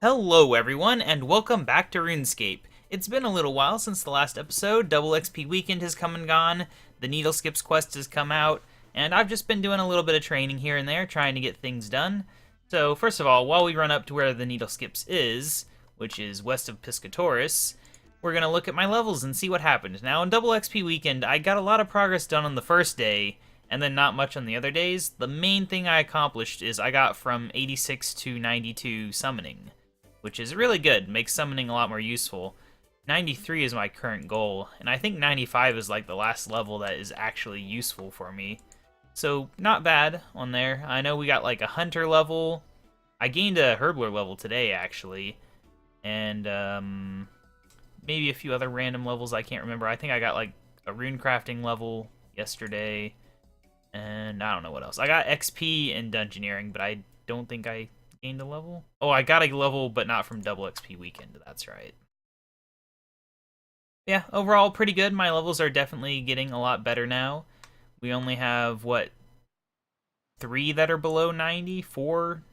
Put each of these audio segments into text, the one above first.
Hello everyone, and welcome back to RuneScape. It's been a little while since the last episode. Double XP Weekend has come and gone, the Needle Skips quest has come out, and I've just been doing a little bit of training here and there, trying to get things done. So first of all, while we run up to where the Needle Skips is, which is west of Piscatoris, we're going to look at my levels and see what happened. Now in Double XP Weekend, I got a lot of progress done on the first day, and then not much on the other days. The main thing I accomplished is I got from 86 to 92 summoning, which is really good. Makes summoning a lot more useful. 93 is my current goal, and I think 95 is like the last level that is actually useful for me. So not bad on there. I know we got like a hunter level. I gained a hurdler level today actually, and maybe a few other random levels I can't remember. I think I got like a rune crafting level yesterday, and I don't know what else. I got XP in dungeoneering, but I don't think I gained a level. Oh, I got a level, but not from Double XP Weekend. That's right. Yeah, overall pretty good. My levels are definitely getting a lot better now. We only have, what, 3 that are below 90? 4?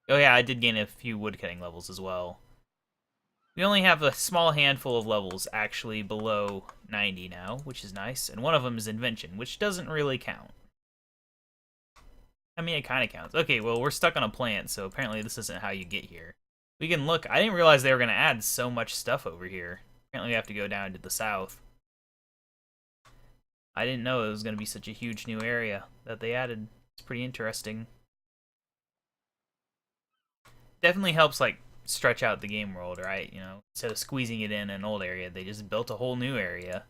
Oh yeah, I did gain a few woodcutting levels as well. We only have a small handful of levels actually below 90 now, which is nice. And one of them is Invention, which doesn't really count. I mean, it kind of counts. Okay, well, we're stuck on a plant, so apparently this isn't how you get here. We can look. I didn't realize they were going to add so much stuff over here. Apparently we have to go down to the south. I didn't know it was going to be such a huge new area that they added. It's pretty interesting. Definitely helps, like, stretch out the game world, right? You know, instead of squeezing it in an old area, they just built a whole new area.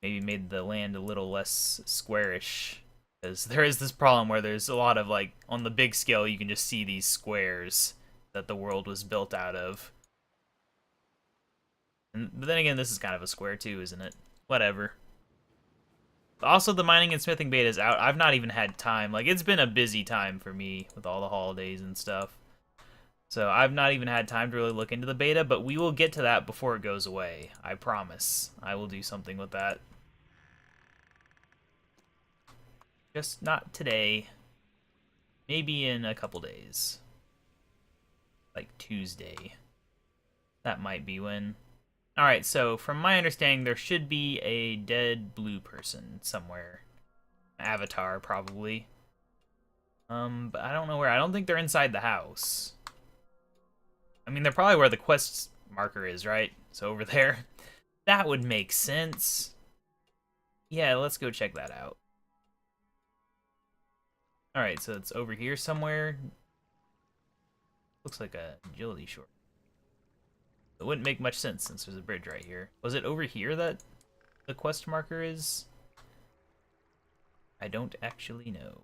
Maybe made the land a little less squarish. Because there is this problem where there's a lot of, like, on the big scale, you can just see these squares that the world was built out of. But then again, this is kind of a square too, isn't it? Whatever. Also, the mining and smithing beta is out. I've not even had time. Like, it's been a busy time for me with all the holidays and stuff. So I've not even had time to really look into the beta, but we will get to that before it goes away. I promise. I will do something with that. Just not today. Maybe in a couple days. Like Tuesday. That might be when. Alright, so from my understanding, there should be a dead blue person somewhere. Avatar, probably. But I don't know where. I don't think they're inside the house. I mean, they're probably where the quest marker is, right? So over there. That would make sense. Yeah, let's go check that out. Alright, so it's over here somewhere. Looks like a agility short. It wouldn't make much sense since there's a bridge right here. Was it over here that the quest marker is? I don't actually know.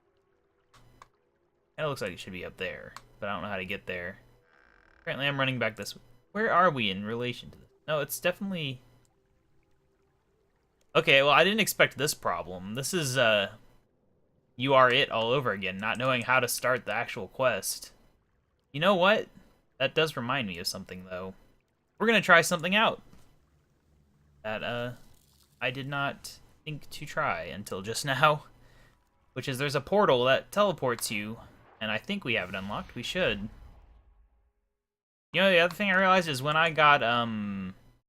It looks like it should be up there, but I don't know how to get there. Apparently I'm running back this way. Where are we in relation to this? No, it's definitely... Okay, well, I didn't expect this problem. This is, you are it all over again, not knowing how to start the actual quest. You know what? That does remind me of something, though. We're gonna try something out that, I did not think to try until just now. Which is there's a portal that teleports you, and I think we have it unlocked. We should. You know, the other thing I realized is when I got,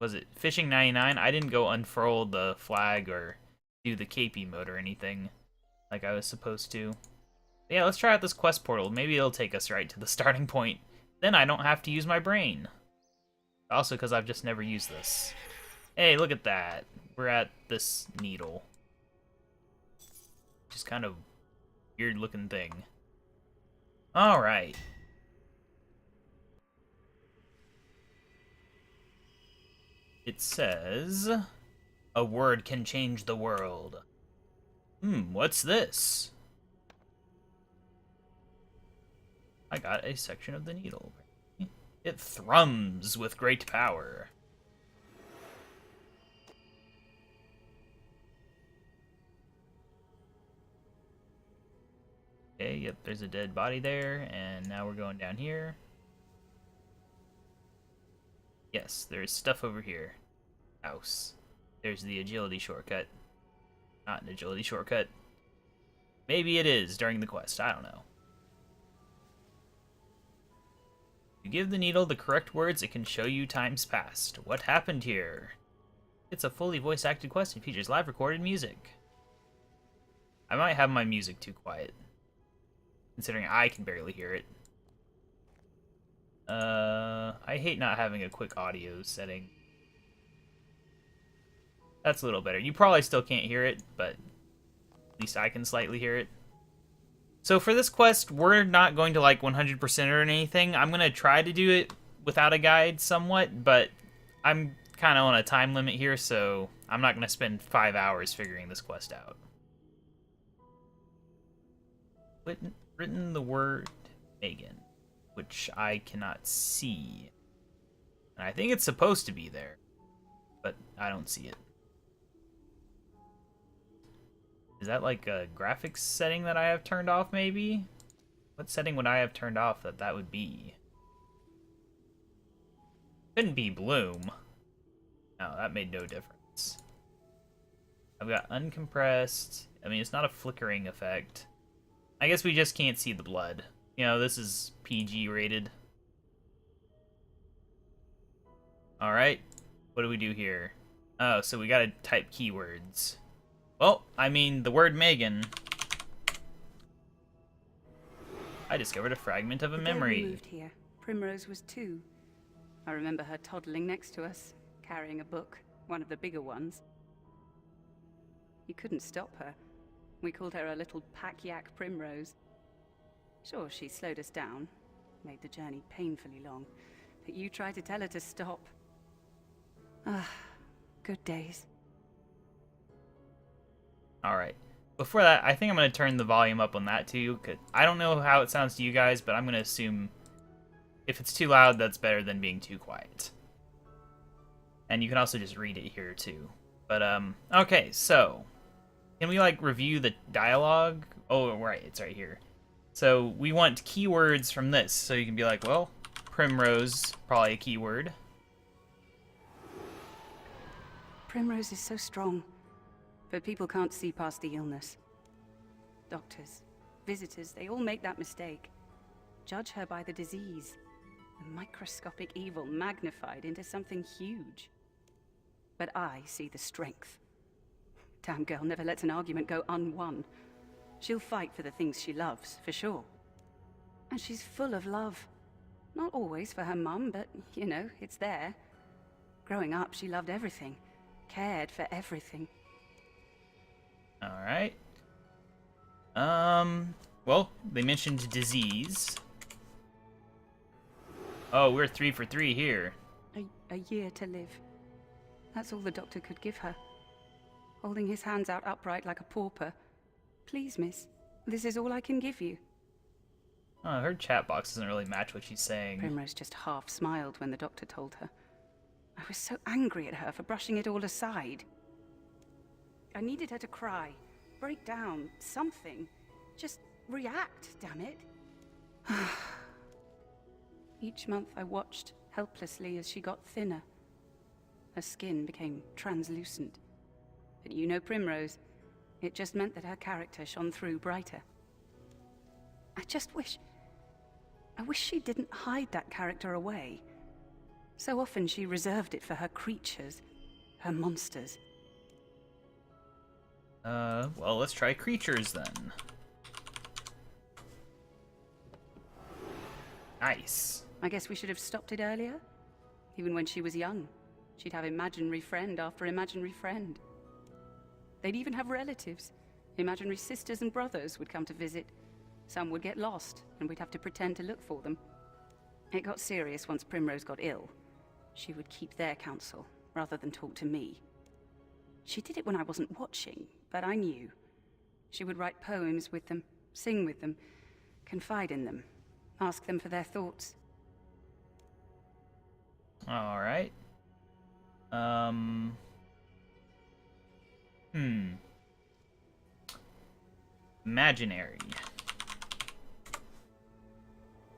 was it Fishing 99, I didn't go unfurl the flag or do the KP mode or anything like I was supposed to. But yeah, let's try out this quest portal. Maybe it'll take us right to the starting point. Then I don't have to use my brain. Also, because I've just never used this. Hey, look at that. We're at this needle. Just kind of weird looking thing. Alright. It says, a word can change the world. What's this? I got a section of the needle. It thrums with great power. Okay, yep, there's a dead body there, and now we're going down here. Yes, there's stuff over here. House. There's the agility shortcut. Not an agility shortcut. Maybe it is during the quest, I don't know. You give the needle the correct words, it can show you times past. What happened here? It's a fully voice-acted quest and features live recorded music. I might have my music too quiet, considering I can barely hear it. I hate not having a quick audio setting. That's a little better. You probably still can't hear it, but at least I can slightly hear it. So for this quest, we're not going to like 100% or anything. I'm going to try to do it without a guide somewhat, but I'm kind of on a time limit here, so I'm not going to spend 5 hours figuring this quest out. Written the word Megan, which I cannot see. And I think it's supposed to be there, but I don't see it. Is that like a graphics setting that I have turned off, maybe? What setting would I have turned off that would be? Couldn't be bloom. No, that made no difference. I've got uncompressed. I mean, it's not a flickering effect. I guess we just can't see the blood. You know, this is PG rated. Alright, what do we do here? Oh, so we gotta type keywords. Well, I mean, the word Megan. I discovered a fragment of a memory. The day we moved here, Primrose was 2. I remember her toddling next to us, carrying a book, one of the bigger ones. You couldn't stop her. We called her a little pack-yak Primrose. Sure, she slowed us down, made the journey painfully long, but you tried to tell her to stop. Ah, good days. Alright. Before that, I think I'm going to turn the volume up on that too, because I don't know how it sounds to you guys, but I'm going to assume if it's too loud, that's better than being too quiet. And you can also just read it here too. But, okay, so, can we, like, review the dialogue? Oh, right, it's right here. So, we want keywords from this, so you can be like, well, Primrose, probably a keyword. Primrose is so strong. But people can't see past the illness. Doctors, visitors, they all make that mistake. Judge her by the disease. The microscopic evil magnified into something huge. But I see the strength. Damn girl never lets an argument go unwon. She'll fight for the things she loves, for sure. And she's full of love. Not always for her mum, but, you know, it's there. Growing up, she loved everything. Cared for everything. Alright. Well, they mentioned disease. Oh, we're 3 for 3 here. A year to live. That's all the doctor could give her. Holding his hands out upright like a pauper. Please, miss, this is all I can give you. Oh, her chat box doesn't really match what she's saying. Primrose just half smiled when the doctor told her. I was so angry at her for brushing it all aside. I needed her to cry, break down, something. Just react, damn it. Each month I watched helplessly as she got thinner. Her skin became translucent. But you know Primrose, it just meant that her character shone through brighter. I wish she didn't hide that character away. So often she reserved it for her creatures, her monsters. Well, let's try creatures then. Nice. I guess we should have stopped it earlier. Even when she was young, she'd have imaginary friend after imaginary friend. They'd even have relatives. Imaginary sisters and brothers would come to visit. Some would get lost, and we'd have to pretend to look for them. It got serious once Primrose got ill. She would keep their counsel, rather than talk to me. She did it when I wasn't watching, but I knew. She would write poems with them, sing with them, confide in them, ask them for their thoughts. Alright. Imaginary.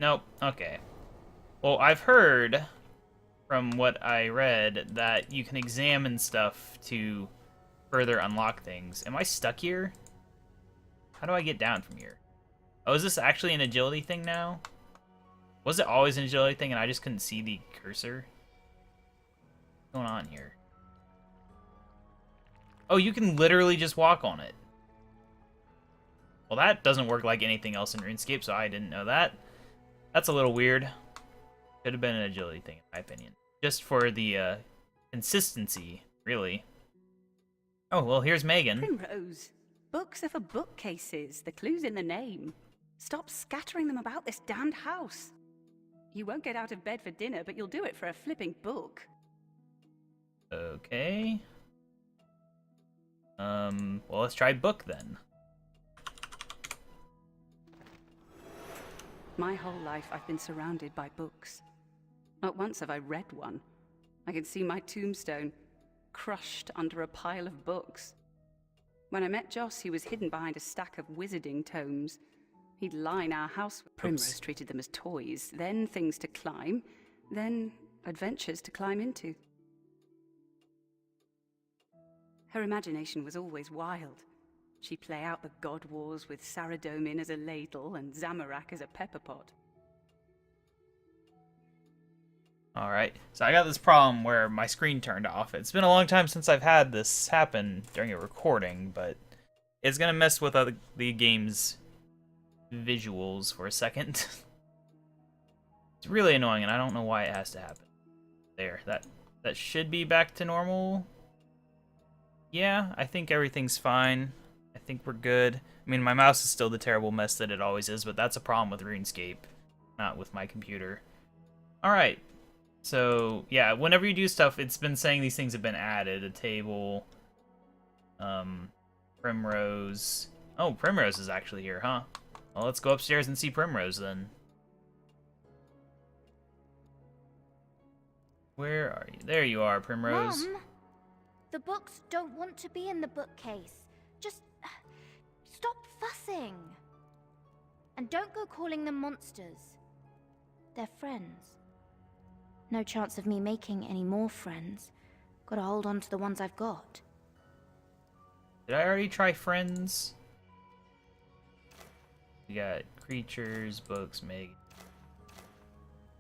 Nope, okay. Well, I've heard from what I read that you can examine stuff to further unlock things. Am I stuck here? How do I get down from here? Oh, is this actually an agility thing now? Was it always an agility thing and I just couldn't see the cursor? What's going on here? Oh, you can literally just walk on it. Well, that doesn't work like anything else in RuneScape, so I didn't know that. That's a little weird. Could have been an agility thing, in my opinion. Just for the consistency, really. Oh, well, here's Megan. Primrose, books are for bookcases. The clue's in the name. Stop scattering them about this damned house. You won't get out of bed for dinner, but you'll do it for a flipping book. Okay. Well, let's try book then. My whole life I've been surrounded by books. Not once have I read one. I can see my tombstone, crushed under a pile of books. When I met Joss, he was hidden behind a stack of wizarding tomes. He'd line our house. Primrose treated them as toys, then things to climb, then adventures to climb into. Her imagination was always wild. She'd play out the god wars with Saradomin as a ladle and Zamorak as a pepper pot. Alright, so I got this problem where my screen turned off. It's been a long time since I've had this happen during a recording, but it's gonna mess with the game's visuals for a second. It's really annoying, and I don't know why it has to happen. There, that should be back to normal. Yeah, I think everything's fine. I think we're good. I mean, my mouse is still the terrible mess that it always is, but that's a problem with RuneScape, not with my computer. Alright, so, yeah, whenever you do stuff, it's been saying these things have been added. A table, Primrose. Oh, Primrose is actually here, huh? Well, let's go upstairs and see Primrose, then. Where are you? There you are, Primrose. Mum, the books don't want to be in the bookcase. Just stop fussing. And don't go calling them monsters. They're friends. No chance of me making any more friends. Gotta hold on to the ones I've got. Did I already try friends? We got creatures, books, Meg,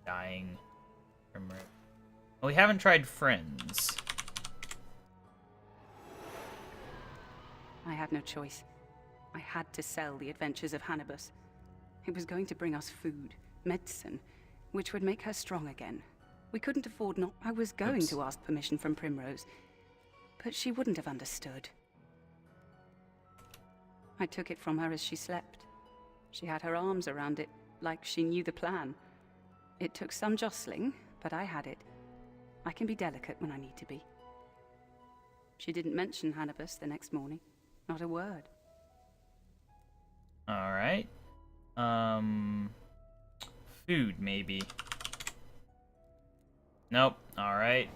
dying, Primrose. Oh, we haven't tried friends. I had no choice. I had to sell the adventures of Hannibus. It was going to bring us food, medicine, which would make her strong again. We couldn't afford not. I was going to ask permission from Primrose, but she wouldn't have understood. I took it from her as she slept. She had her arms around it, like she knew the plan. It took some jostling, but I had it. I can be delicate when I need to be. She didn't mention Hannibus the next morning. Not a word. Alright. Food, maybe. Nope. Alright.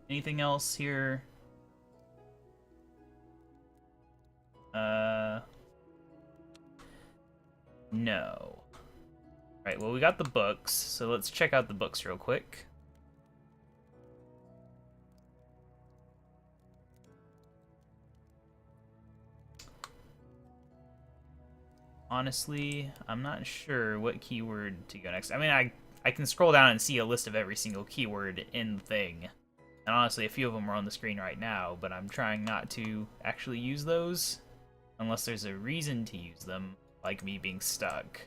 Anything else here? No. Right, well, we got the books, so let's check out the books real quick. Honestly, I'm not sure what keyword to go next. I mean, I can scroll down and see a list of every single keyword in the thing. And honestly, a few of them are on the screen right now, but I'm trying not to actually use those unless there's a reason to use them, like me being stuck.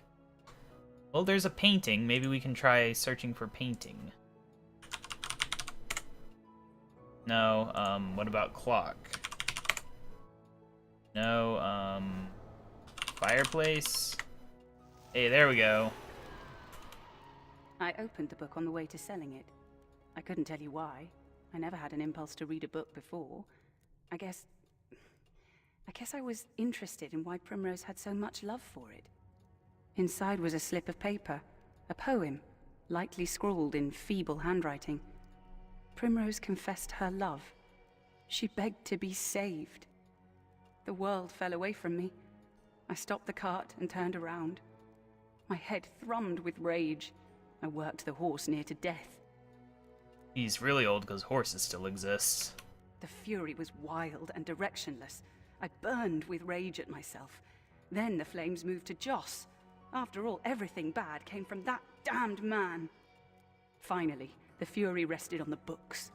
Well, there's a painting. Maybe we can try searching for painting. No, what about clock? No, fireplace? Hey, there we go. I opened the book on the way to selling it. I couldn't tell you why. I never had an impulse to read a book before. I guess I was interested in why Primrose had so much love for it. Inside was a slip of paper, a poem, lightly scrawled in feeble handwriting. Primrose confessed her love. She begged to be saved. The world fell away from me. I stopped the cart and turned around. My head thrummed with rage. I worked the horse near to death. He's really old because horses still exist. The fury was wild and directionless. I burned with rage at myself. Then the flames moved to Joss. After all, everything bad came from that damned man. Finally, the fury rested on the books.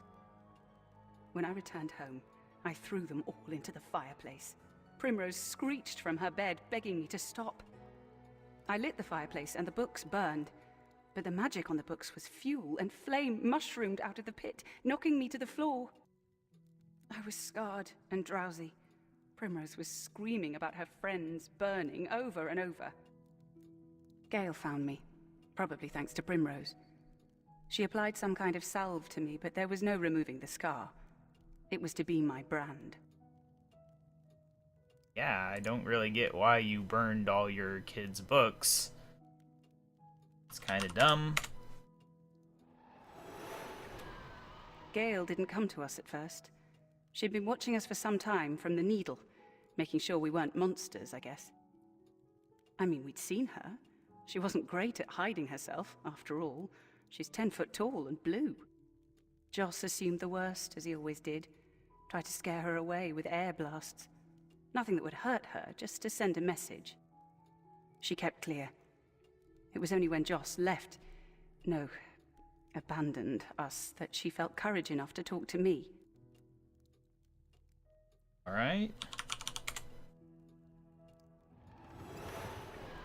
When I returned home, I threw them all into the fireplace. Primrose screeched from her bed, begging me to stop. I lit the fireplace and the books burned, but the magic on the books was fuel, and flame mushroomed out of the pit, knocking me to the floor. I was scarred and drowsy. Primrose was screaming about her friends burning over and over. Gale found me, probably thanks to Primrose. She applied some kind of salve to me, but there was no removing the scar. It was to be my brand. Yeah, I don't really get why you burned all your kids' books. It's kind of dumb. Gale didn't come to us at first. She'd been watching us for some time from the Needle, making sure we weren't monsters, I guess. I mean, we'd seen her. She wasn't great at hiding herself, after all. She's 10 foot tall and blue. Joss assumed the worst, as he always did. Tried to scare her away with air blasts. Nothing that would hurt her, just to send a message. She kept clear. It was only when Joss left, no, abandoned us, that she felt courage enough to talk to me. Alright.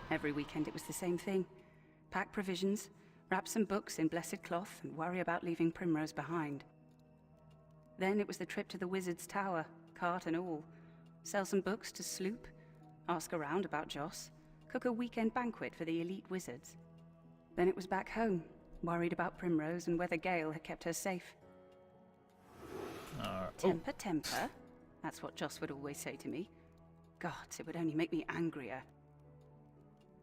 Every weekend it was the same thing. Pack provisions, wrap some books in blessed cloth, and worry about leaving Primrose behind. Then it was the trip to the Wizard's Tower, cart and all. Sell some books to Sloop, ask around about Joss, cook a weekend banquet for the elite wizards. Then it was back home, worried about Primrose and whether Gale had kept her safe. Temper, temper. That's what Joss would always say to me. Gods, it would only make me angrier.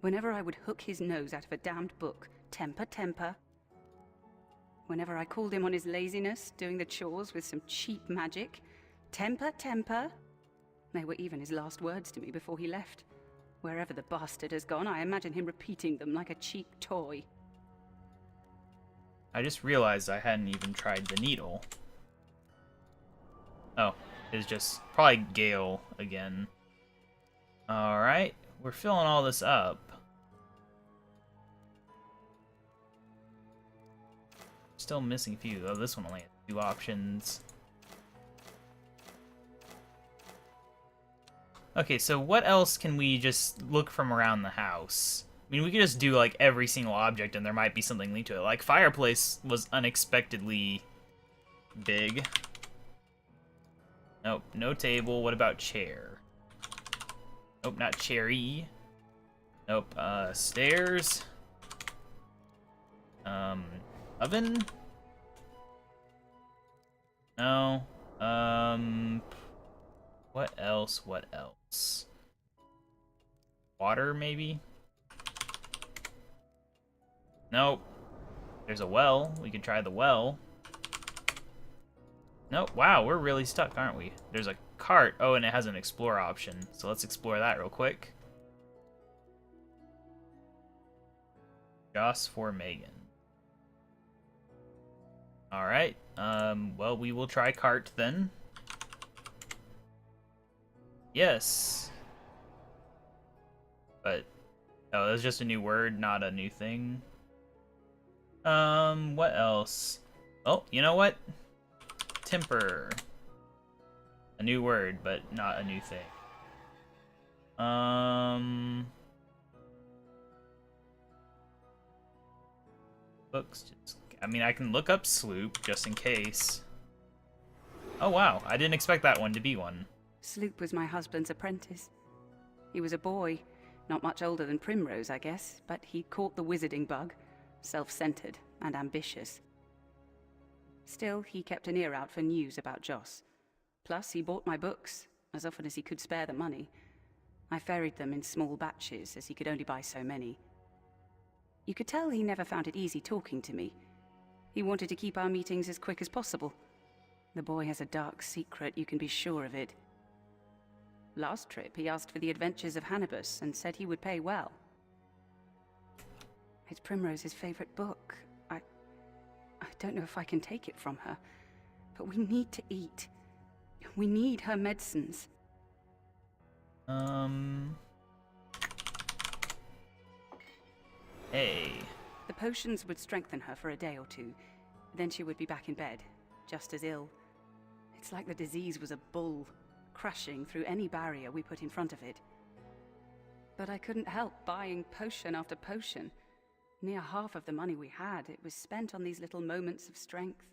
Whenever I would hook his nose out of a damned book, temper, temper. Whenever I called him on his laziness, doing the chores with some cheap magic, temper, temper. They were even his last words to me before he left. Wherever the bastard has gone, I imagine him repeating them like a cheap toy. I just realized I hadn't even tried the needle. Oh, it's just probably Gale again. Alright, we're filling all this up. Still missing a few. Oh, this one only has 2 options. Okay, so what else can we just look from around the house? I mean, we could just do, like, every single object and there might be something linked to it. Like, fireplace was unexpectedly big. Nope, no table. What about chair? Nope, not cherry. Nope, stairs. Oven? No. What else? What else? Water, maybe? Nope. There's a well. We could try the well. Nope. Wow, we're really stuck, aren't we? There's a cart. Oh, and it has an explore option. So let's explore that real quick. Joss for Megan. Alright. Well, we will try cart then. Yes. But, oh, that was just a new word, not a new thing. What else? Oh, you know what? Temper. A new word, but not a new thing. Books, just, I mean, I can look up Sloop, just in case. Oh, wow, I didn't expect that one to be one. Sloop was my husband's apprentice. He was a boy, not much older than Primrose, I guess, but he caught the wizarding bug, self-centered and ambitious. Still, he kept an ear out for news about Joss. Plus, he bought my books, as often as he could spare the money. I ferried them in small batches, as he could only buy so many. You could tell he never found it easy talking to me. He wanted to keep our meetings as quick as possible. The boy has a dark secret, you can be sure of it. Last trip, he asked for the adventures of Hannibus and said he would pay well. It's Primrose's favorite book. I don't know if I can take it from her, but we need to eat. We need her medicines. Hey. The potions would strengthen her for a day or two. Then she would be back in bed, just as ill. It's like the disease was a bull, crashing through any barrier we put in front of it. But I couldn't help buying potion after potion. Near half of the money we had, it was spent on these little moments of strength.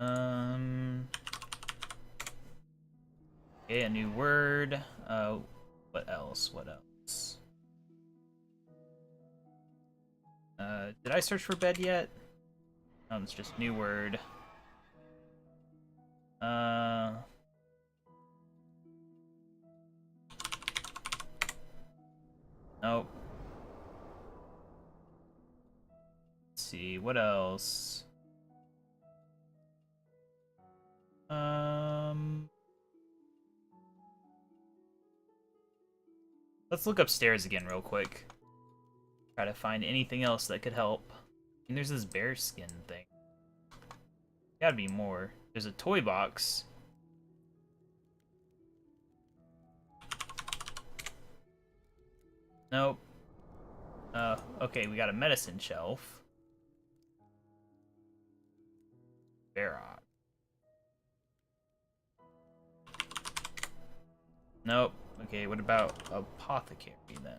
Okay, a new word. What else? What else? Did I search for bed yet? It's just new word. Nope. Let's see, what else? Let's look upstairs again real quick. Try to find anything else that could help. And there's this bear skin thing. Gotta be more. There's a toy box. Nope. Okay, we got a medicine shelf. Bear rock. Nope. Okay, what about apothecary then?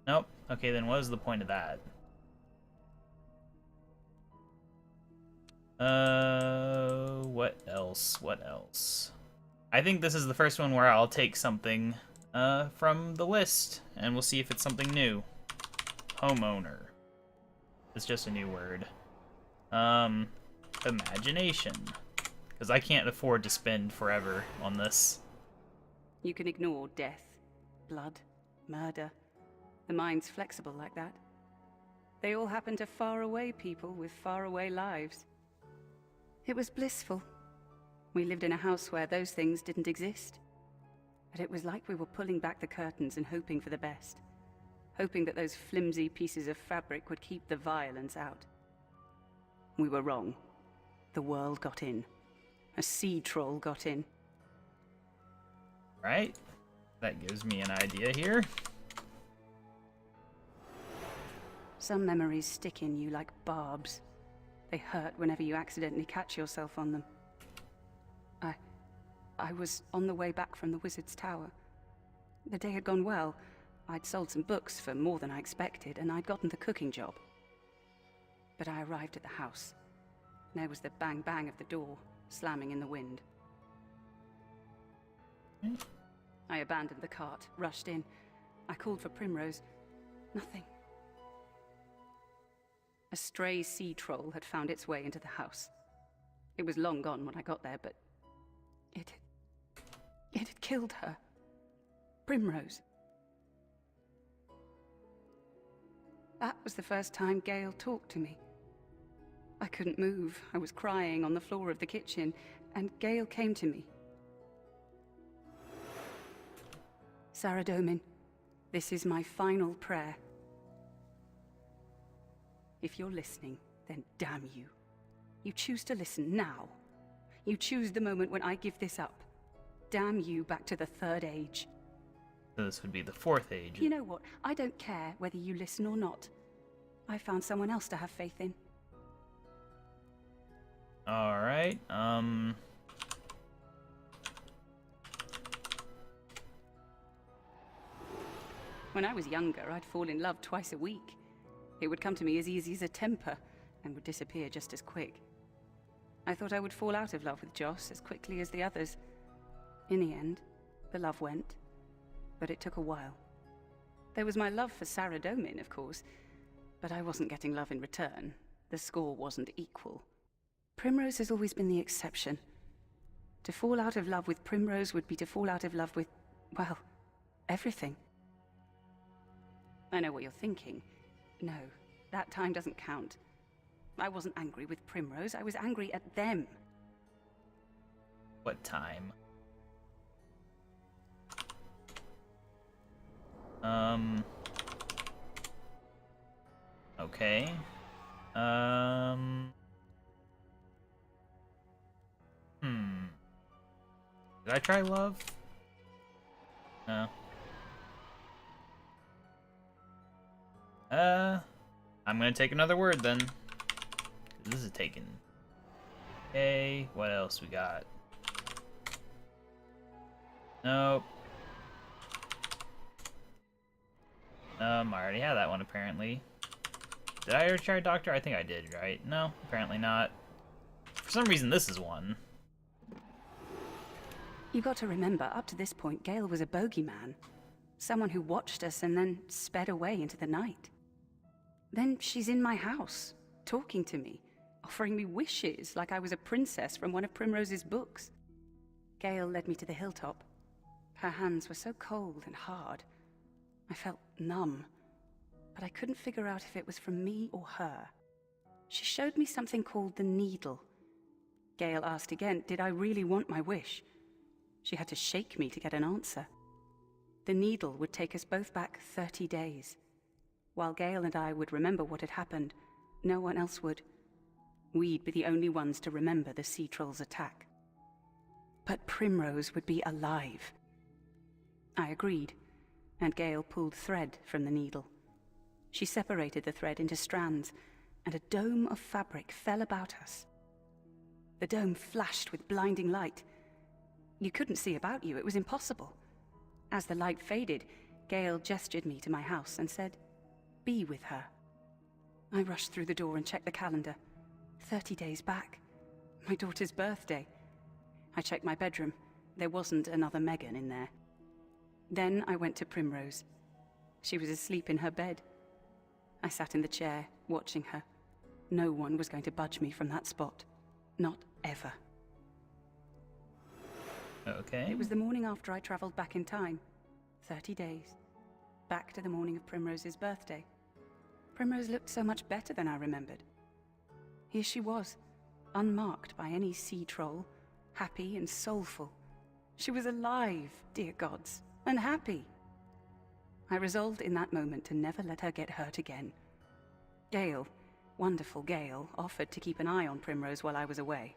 Nope. Okay, then what is the point of that? What else? What else? I think this is the first one where I'll take something from the list, and we'll see if it's something new. Homeowner. It's just a new word. Imagination. Because I can't afford to spend forever on this. You can ignore death, blood, murder. The mind's flexible like that. They all happen to faraway people with faraway lives. It was blissful. We lived in a house where those things didn't exist. But it was like we were pulling back the curtains and hoping for the best. Hoping that those flimsy pieces of fabric would keep the violence out. We were wrong. The world got in. A sea troll got in. Right? That gives me an idea here. Some memories stick in you like barbs. They hurt whenever you accidentally catch yourself on them. I was on the way back from the Wizard's Tower. The day had gone well. I'd sold some books for more than I expected, and I'd gotten the cooking job. But I arrived at the house. There was the bang-bang of the door, slamming in the wind. I abandoned the cart, rushed in. I called for Primrose. Nothing. A stray sea troll had found its way into the house. It was long gone when I got there, but it had killed her. Primrose. That was the first time Gale talked to me. I couldn't move. I was crying on the floor of the kitchen, and Gale came to me. Saradomin, this is my final prayer. If you're listening, then damn you. You choose to listen now. You choose the moment when I give this up. Damn you back to the Third Age. So this would be the Fourth Age. You know what? I don't care whether you listen or not. I found someone else to have faith in. Alright, When I was younger, I'd fall in love twice a week. It would come to me as easy as a temper, and would disappear just as quick. I thought I would fall out of love with Joss as quickly as the others. In the end, the love went, but it took a while. There was my love for Saradomin, of course, but I wasn't getting love in return. The score wasn't equal. Primrose has always been the exception. To fall out of love with Primrose would be to fall out of love with, well, everything. I know what you're thinking. No, that time doesn't count. I wasn't angry with Primrose, I was angry at them. what time? Okay. Did I try love? No. I'm gonna take another word then. This is taken. Okay, what else we got? Nope. I already had that one apparently. Did I already try Doctor? I think I did, right? No, apparently not. For some reason, this is one. You got to remember, up to this point, Gale was a bogeyman. Someone who watched us and then sped away into the night. Then she's in my house, talking to me, offering me wishes like I was a princess from one of Primrose's books. Gale led me to the hilltop. Her hands were so cold and hard. I felt numb, but I couldn't figure out if it was from me or her. She showed me something called the needle. Gale asked again, did I really want my wish? She had to shake me to get an answer. The needle would take us both back 30 days. While Gale and I would remember what had happened, no one else would. We'd be the only ones to remember the sea troll's attack. But Primrose would be alive. I agreed, and Gale pulled thread from the needle. She separated the thread into strands, and a dome of fabric fell about us. The dome flashed with blinding light. You couldn't see about you, it was impossible. As the light faded, Gale gestured me to my house and said, "Be with her." I rushed through the door and checked the calendar. 30 days back. My daughter's birthday. I checked my bedroom. There wasn't another Megan in there. Then I went to Primrose. She was asleep in her bed. I sat in the chair, watching her. No one was going to budge me from that spot. Not ever. Okay. It was the morning after I traveled back in time. 30 days. Back to the morning of Primrose's birthday. Primrose looked so much better than I remembered. Here she was, unmarked by any sea troll, happy and soulful. She was alive, dear gods, and happy. I resolved in that moment to never let her get hurt again. Gale, wonderful Gale, offered to keep an eye on Primrose while I was away.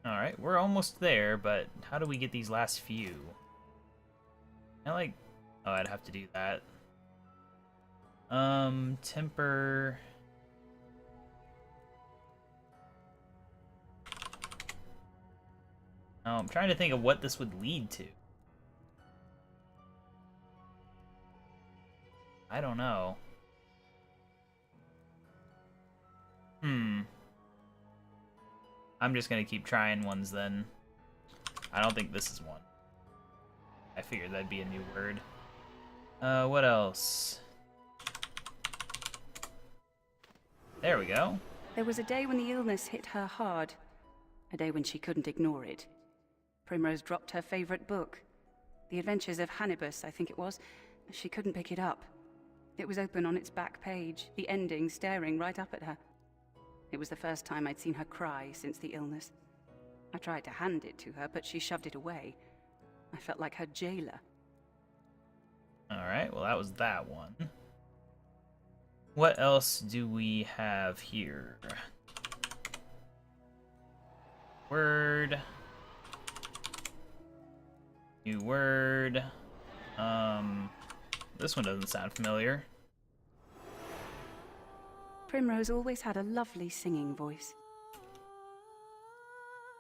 Alright, we're almost there, but how do we get these last few? Oh, I'd have to do that. Temper... Oh, I'm trying to think of what this would lead to. I don't know. I'm just gonna keep trying ones then. I don't think this is one. I figured that'd be a new word. What else? There we go. There was a day when the illness hit her hard. A day when she couldn't ignore it. Primrose dropped her favorite book. The Adventures of Hannibus, I think it was. She couldn't pick it up. It was open on its back page, the ending staring right up at her. It was the first time I'd seen her cry since the illness. I tried to hand it to her, but she shoved it away. I felt like her jailer. Alright, well that was that one. What else do we have here? Word. New word. This one doesn't sound familiar. Primrose always had a lovely singing voice.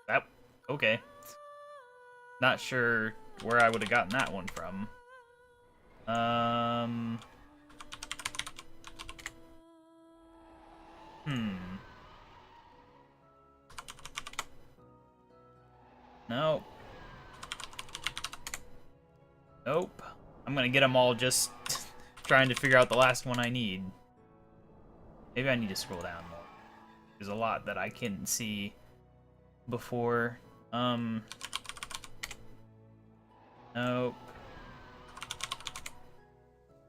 That, okay. Not sure where I would have gotten that one from. Nope. Nope. I'm gonna get them all just trying to figure out the last one I need. Maybe I need to scroll down more. There's a lot that I couldn't see before. Nope.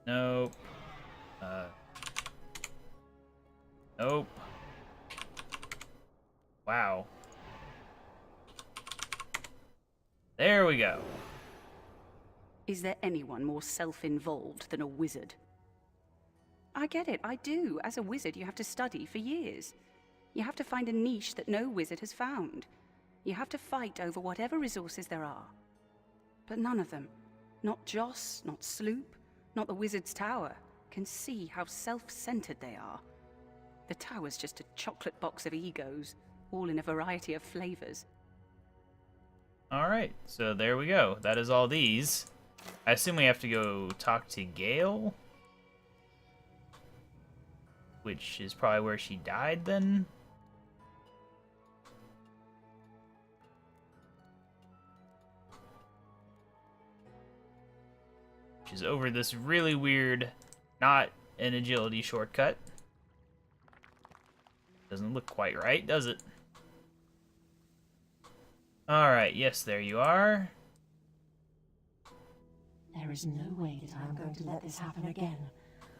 Nope. Nope. Wow. There we go. Is there anyone more self-involved than a wizard? I get it, I do. As a wizard, you have to study for years. You have to find a niche that no wizard has found. You have to fight over whatever resources there are. But none of them. Not Joss, not Sloop, not the Wizard's Tower. can see how self-centered they are. The tower's just a chocolate box of egos, all in a variety of flavors. Alright, so there we go. That is all these. I assume we have to go talk to Gale? Which is probably where she died, then? Which is over this really weird, not an agility shortcut. Doesn't look quite right, does it? Alright, yes, there you are. There is no way that I am going to let this happen again.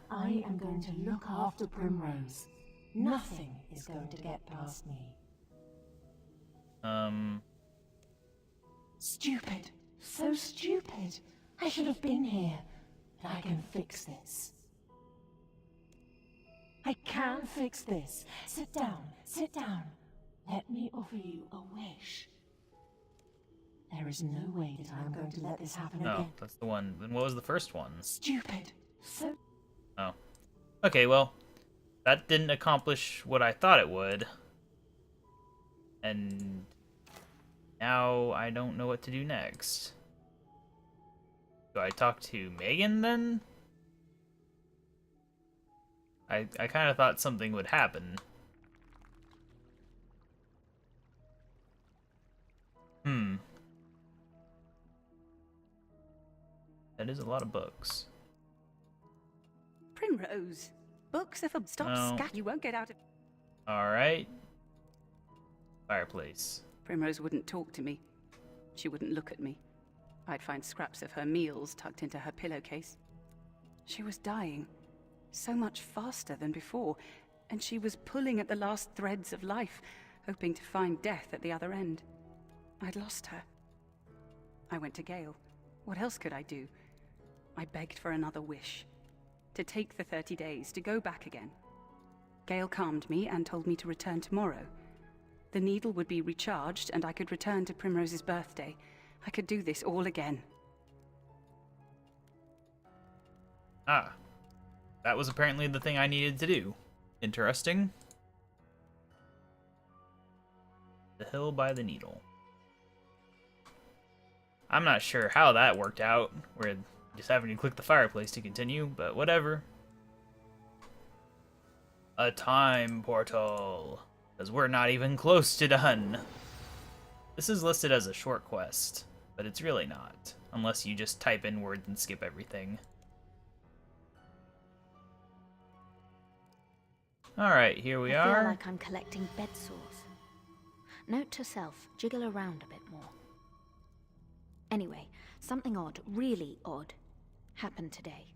I am going to look after Primrose. Nothing is going to get past me. Stupid. So stupid. I should have been here. But I can fix this. I can fix this. Sit down. Sit down. Let me offer you a wish. There is no way that I am going to let this happen No, again. that's the one. Then what was the first one? Stupid. So... Oh. Okay, well, that didn't accomplish what I thought it would. And now I don't know what to do next. Do I talk to Megan then? I kind of thought something would happen. That is a lot of books. Primrose, books are for... Stop No. scat. You won't get out of... Alright. Fireplace. Primrose wouldn't talk to me. She wouldn't look at me. I'd find scraps of her meals tucked into her pillowcase. She was dying, so much faster than before, and she was pulling at the last threads of life, hoping to find death at the other end. I'd lost her. I went to Gale. What else could I do? I begged for another wish. To take the 30 days, to go back again. Gale calmed me and told me to return tomorrow. The needle would be recharged and I could return to Primrose's birthday. I could do this all again. Ah. That was apparently the thing I needed to do. Interesting. The hill by the needle. I'm not sure how that worked out, where just having to click the fireplace to continue, but whatever. A time portal. Because we're not even close to done. This is listed as a short quest, but it's really not. Unless you just type in words and skip everything. Alright, here we I feel are. like I'm collecting bed sores. Note to self, jiggle around a bit more. Anyway, something odd, really odd, happened today.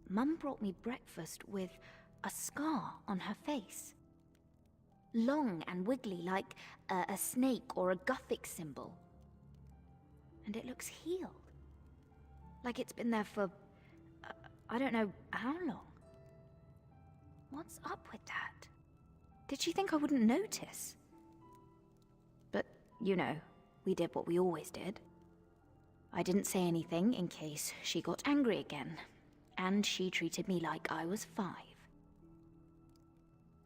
Mum brought me breakfast with a scar on her face. Long and wiggly, like a snake or a Gothic symbol. And it looks healed. Like it's been there for, I don't know how long. What's up with that? Did she think I wouldn't notice? But, you know, we did what we always did. I didn't say anything in case she got angry again. And she treated me like I was 5.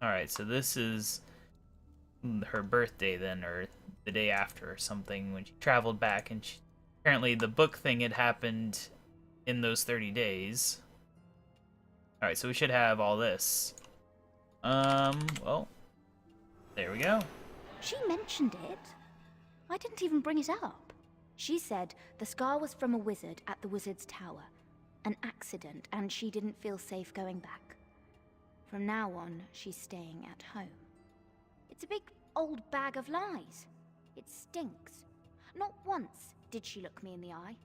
Alright, so this is her birthday then, or the day after or something, when she traveled back, and apparently the book thing had happened in those 30 days. Alright, so we should have all this. Well, there we go. She mentioned it. I didn't even bring it up. She said the scar was from a wizard at the wizard's tower. An accident, and she didn't feel safe going back. From now on, she's staying at home. It's a big old bag of lies. It stinks. Not once did she look me in the eye.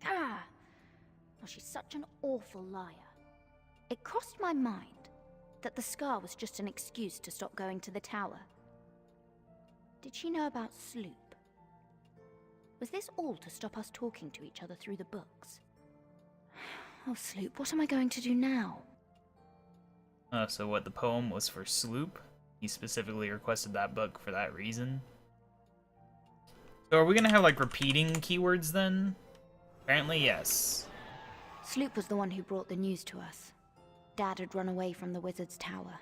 Ah! Oh, she's such an awful liar. It crossed my mind that the scar was just an excuse to stop going to the tower. Did she know about Sloop? Was this all to stop us talking to each other through the books? Oh, Sloop, what am I going to do now? So what, the poem was for Sloop? He specifically requested that book for that reason? So are we gonna have, like, repeating keywords then? Apparently, yes. Sloop was the one who brought the news to us. Dad had run away from the wizard's tower.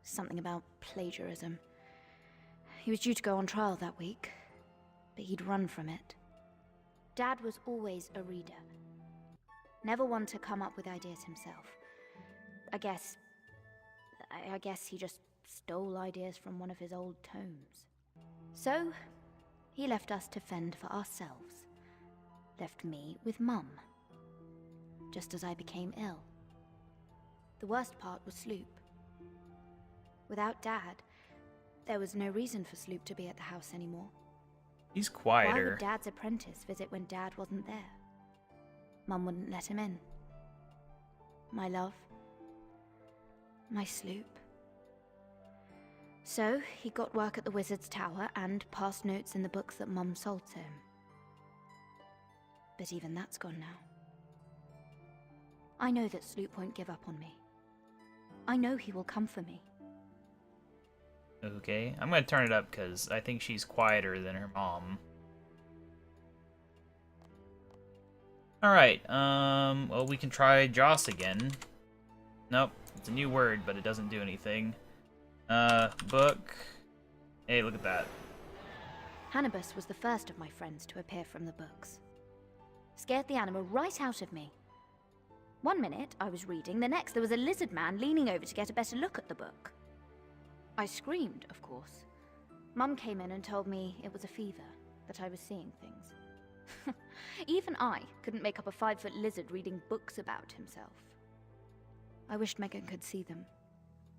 Something about plagiarism. He was due to go on trial that week, but he'd run from it. Dad was always a reader. Never one to come up with ideas himself. I guess he just stole ideas from one of his old tomes. So, he left us to fend for ourselves. Left me with Mum. Just as I became ill. The worst part was Sloop. Without Dad, there was no reason for Sloop to be at the house anymore. He's Why quieter. would Dad's apprentice visit when Dad wasn't there? Mum wouldn't let him in. My love. My Sloop. So, he got work at the wizard's tower and passed notes in the books that Mum sold to him. But even that's gone now. I know that Sloop won't give up on me. I know he will come for me. Okay, I'm gonna turn it up because I think she's quieter than her mom. Alright, well, we can try Joss again. Nope, it's a new word, but it doesn't do anything. Book. Hey, look at that. Hannibus was the first of my friends to appear from the books. Scared the animal right out of me. One minute, I was reading, the next there was a lizard man leaning over to get a better look at the book. I screamed, of course. Mum came in and told me it was a fever, that I was seeing things. Even I couldn't make up a 5-foot lizard reading books about himself. I wished Megan could see them.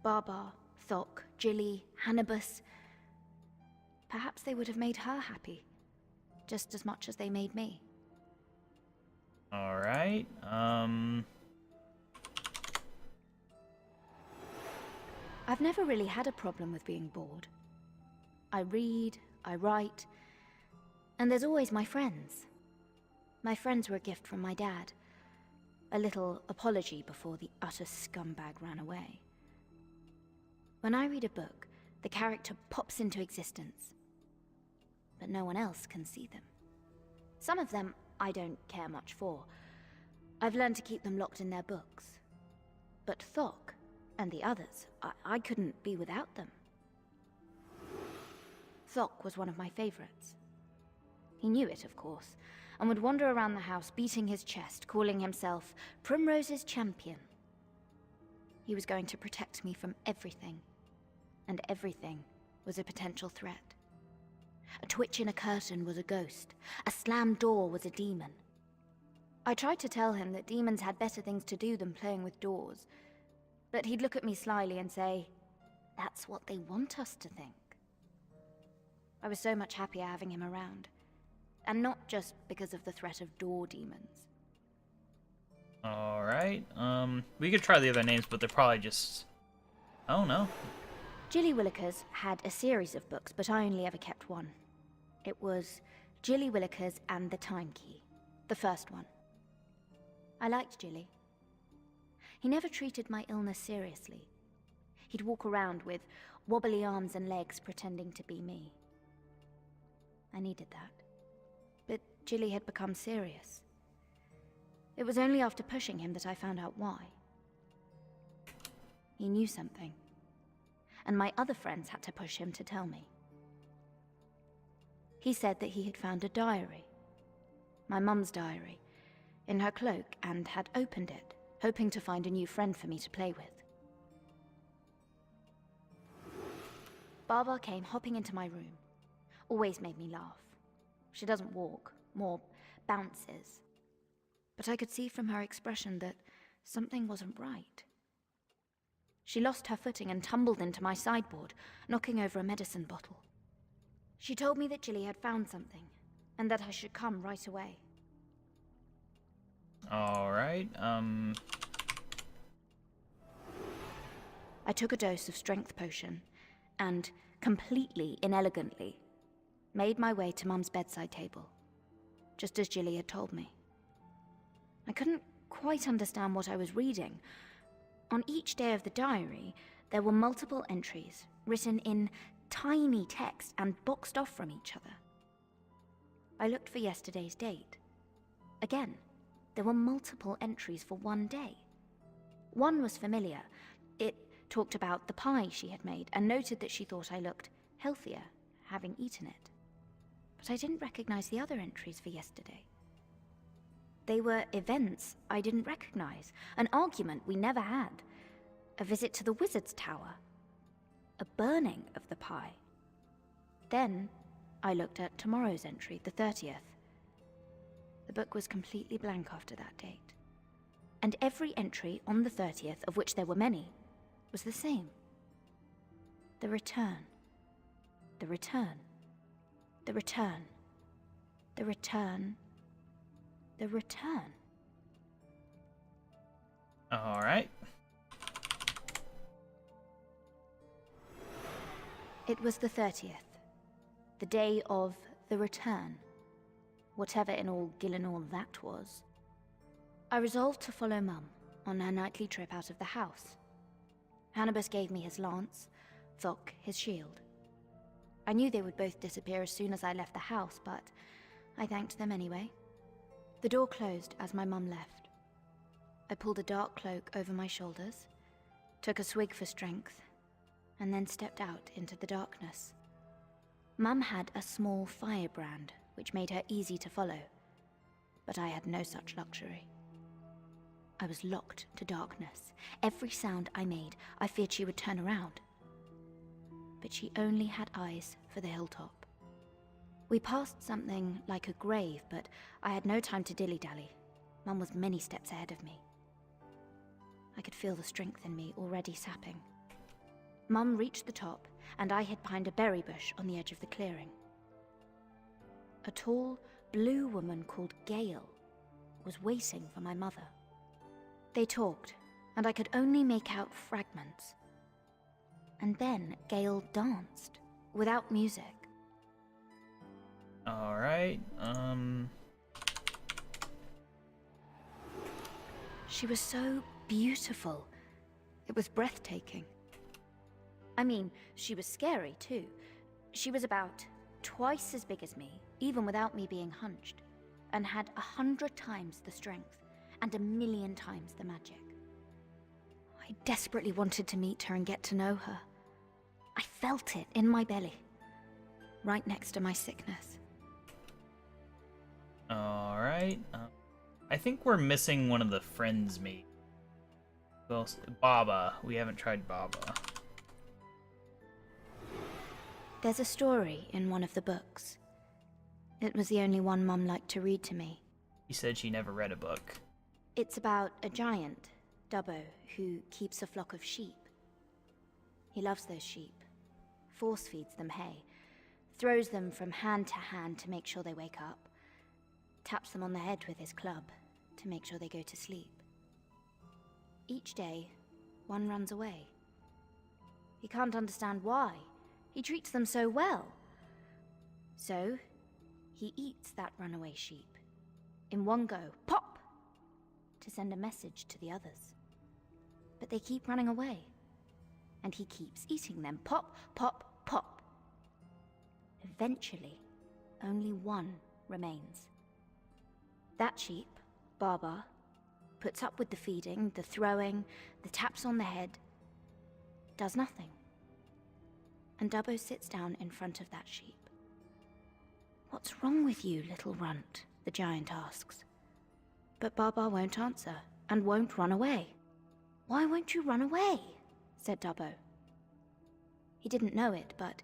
Barbar, Thok, Jilly, Hannibus. Perhaps they would have made her happy, just as much as they made me. Alright, I've never really had a problem with being bored. I read, I write, and there's always my friends. My friends were a gift from my dad. A little apology before the utter scumbag ran away. When I read a book, the character pops into existence, but no one else can see them. Some of them I don't care much for. I've learned to keep them locked in their books. But Thok and the others, I couldn't be without them. Thok was one of my favorites. He knew it, of course, and would wander around the house beating his chest, calling himself Primrose's champion. He was going to protect me from everything, and everything was a potential threat. A twitch in a curtain was a ghost. A slammed door was a demon. I tried to tell him that demons had better things to do than playing with doors, but he'd look at me slyly and say, "That's what they want us to think." I was so much happier having him around, and not just because of the threat of door demons. alright, we could try the other names, but they're probably just... I don't know. Jilly Willikers had a series of books, but I only ever kept one. It was Jilly Willikers and the Time Key, the first one. I liked Jilly. He never treated my illness seriously. He'd walk around with wobbly arms and legs pretending to be me. I needed that. But Jilly had become serious. It was only after pushing him that I found out why. He knew something, and my other friends had to push him to tell me. He said that he had found a diary, my mum's diary, in her cloak and had opened it, hoping to find a new friend for me to play with. Barbar came hopping into my room. Always made me laugh. She doesn't walk, more bounces. But I could see from her expression that something wasn't right. She lost her footing and tumbled into my sideboard, knocking over a medicine bottle. She told me that Jilly had found something, and that I should come right away. Alright, I took a dose of strength potion, and, completely inelegantly, made my way to Mum's bedside table, just as Jilly had told me. I couldn't quite understand what I was reading. On each day of the diary, there were multiple entries, written in tiny text and boxed off from each other. I looked for yesterday's date. Again, there were multiple entries for one day. One was familiar. It talked about the pie she had made and noted that she thought I looked healthier, having eaten it. But I didn't recognize the other entries for yesterday. They were events I didn't recognize, an argument we never had, a visit to the wizard's tower, a burning of the pie. Then I looked at tomorrow's entry, the 30th. The book was completely blank after that date. And every entry on the 30th, of which there were many, was the same. The return. The return. The return. The return. The return. All right. It was the 30th. The day of the return. Whatever in all Gillinor that was. I resolved to follow Mum on her nightly trip out of the house. Hannibus gave me his lance, Thok his shield. I knew they would both disappear as soon as I left the house, but I thanked them anyway. The door closed as my mum left. I pulled a dark cloak over my shoulders, took a swig for strength, and then stepped out into the darkness. Mum had a small firebrand, which made her easy to follow, but I had no such luxury. I was locked to darkness. Every sound I made, I feared she would turn around. But she only had eyes for the hilltop. We passed something like a grave, but I had no time to dilly-dally. Mum was many steps ahead of me. I could feel the strength in me already sapping. Mum reached the top, and I hid behind a berry bush on the edge of the clearing. A tall, blue woman called Gale was waiting for my mother. They talked, and I could only make out fragments. And then Gale danced, without music. All right. She was so beautiful. It was breathtaking. I mean, she was scary too. She was about twice as big as me, even without me being hunched, and had 100 times the strength and 1,000,000 times the magic. I desperately wanted to meet her and get to know her. I felt it in my belly, right next to my sickness. All right. I think we're missing one of the friends, mate. Well, Baba. We haven't tried Baba. There's a story in one of the books. It was the only one Mum liked to read to me. She said she never read a book. It's about a giant, Dubbo, who keeps a flock of sheep. He loves those sheep, force feeds them hay, throws them from hand to hand to make sure they wake up, taps them on the head with his club to make sure they go to sleep. Each day, one runs away. He can't understand why. He treats them so well. So, he eats that runaway sheep. In one go, pop! To send a message to the others. But they keep running away. And he keeps eating them. Pop, pop, pop. Eventually, only one remains. That sheep, Baba, puts up with the feeding, the throwing, the taps on the head, does nothing. And Dubbo sits down in front of that sheep. "What's wrong with you, little runt?" the giant asks. But Baba won't answer, and won't run away. "Why won't you run away?" said Dubbo. He didn't know it, but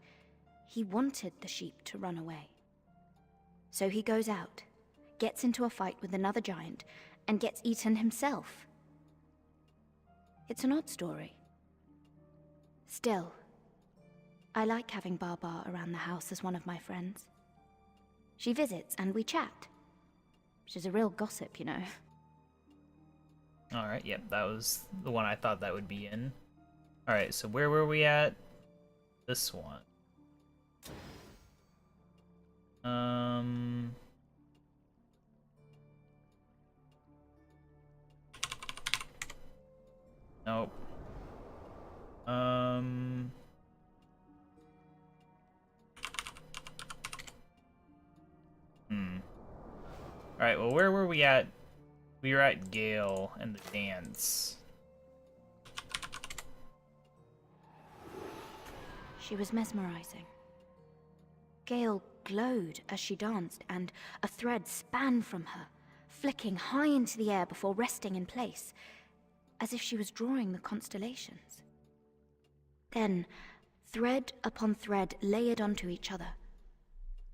he wanted the sheep to run away. So he goes out, gets into a fight with another giant, and gets eaten himself. It's an odd story. Still, I like having Baba around the house as one of my friends. She visits and we chat. She's a real gossip, you know. All right, yep, that was the one I thought that would be in. All right, so where were we at? This one. Nope. Alright, well, where were we at We were at Gale and the dance. She was mesmerizing. Gale glowed as she danced, and a thread span from her, flicking high into the air before resting in place, as if she was drawing the constellations. Then, thread upon thread layered onto each other,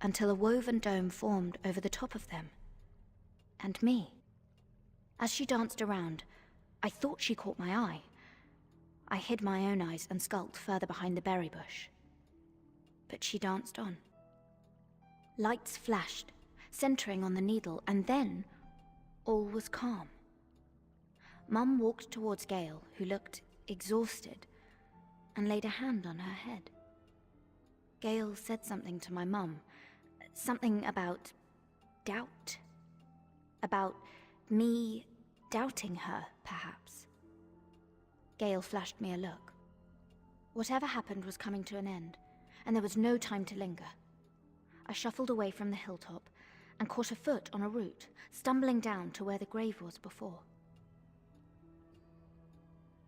until a woven dome formed over the top of them. And me. As she danced around, I thought she caught my eye. I hid my own eyes and skulked further behind the berry bush. But she danced on. Lights flashed, centering on the needle, and then all was calm. Mum walked towards Gale, who looked exhausted, and laid a hand on her head. Gale said something to my mum, something about doubt. About me doubting her, perhaps. Gale flashed me a look. Whatever happened was coming to an end, and there was no time to linger. I shuffled away from the hilltop and caught a foot on a root, stumbling down to where the grave was before.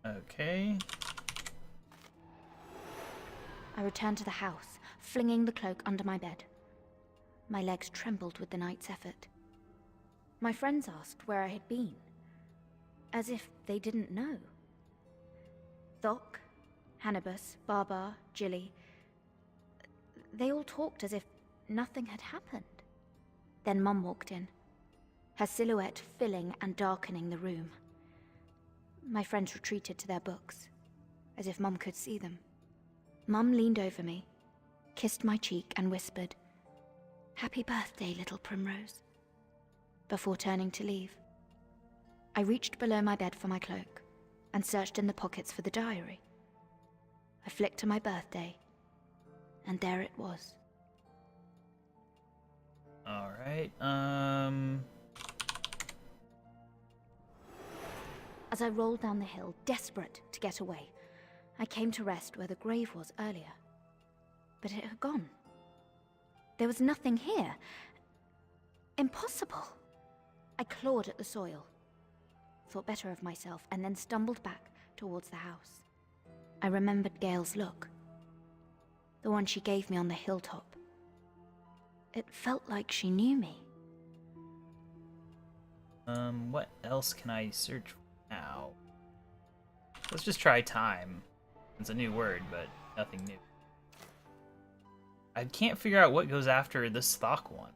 Okay. I returned to the house, flinging the cloak under my bed. My legs trembled with the night's effort. My friends asked where I had been, as if they didn't know. Thok, Hannibus, Barbar, Jilly, they all talked as if nothing had happened. Then Mum walked in, her silhouette filling and darkening the room. My friends retreated to their books, as if Mum could see them. Mum leaned over me, kissed my cheek and whispered, "Happy birthday, little Primrose," before turning to leave. I reached below my bed for my cloak and searched in the pockets for the diary. I flicked to my birthday, and there it was. Alright, As I rolled down the hill, desperate to get away, I came to rest where the grave was earlier. But it had gone. There was nothing here. Impossible. I clawed at the soil, thought better of myself, and then stumbled back towards the house. I remembered Gale's look, the one she gave me on the hilltop. It felt like she knew me. what else can I search for now? Let's just try time. It's a new word, but nothing new. I can't figure out what goes after this Thok one.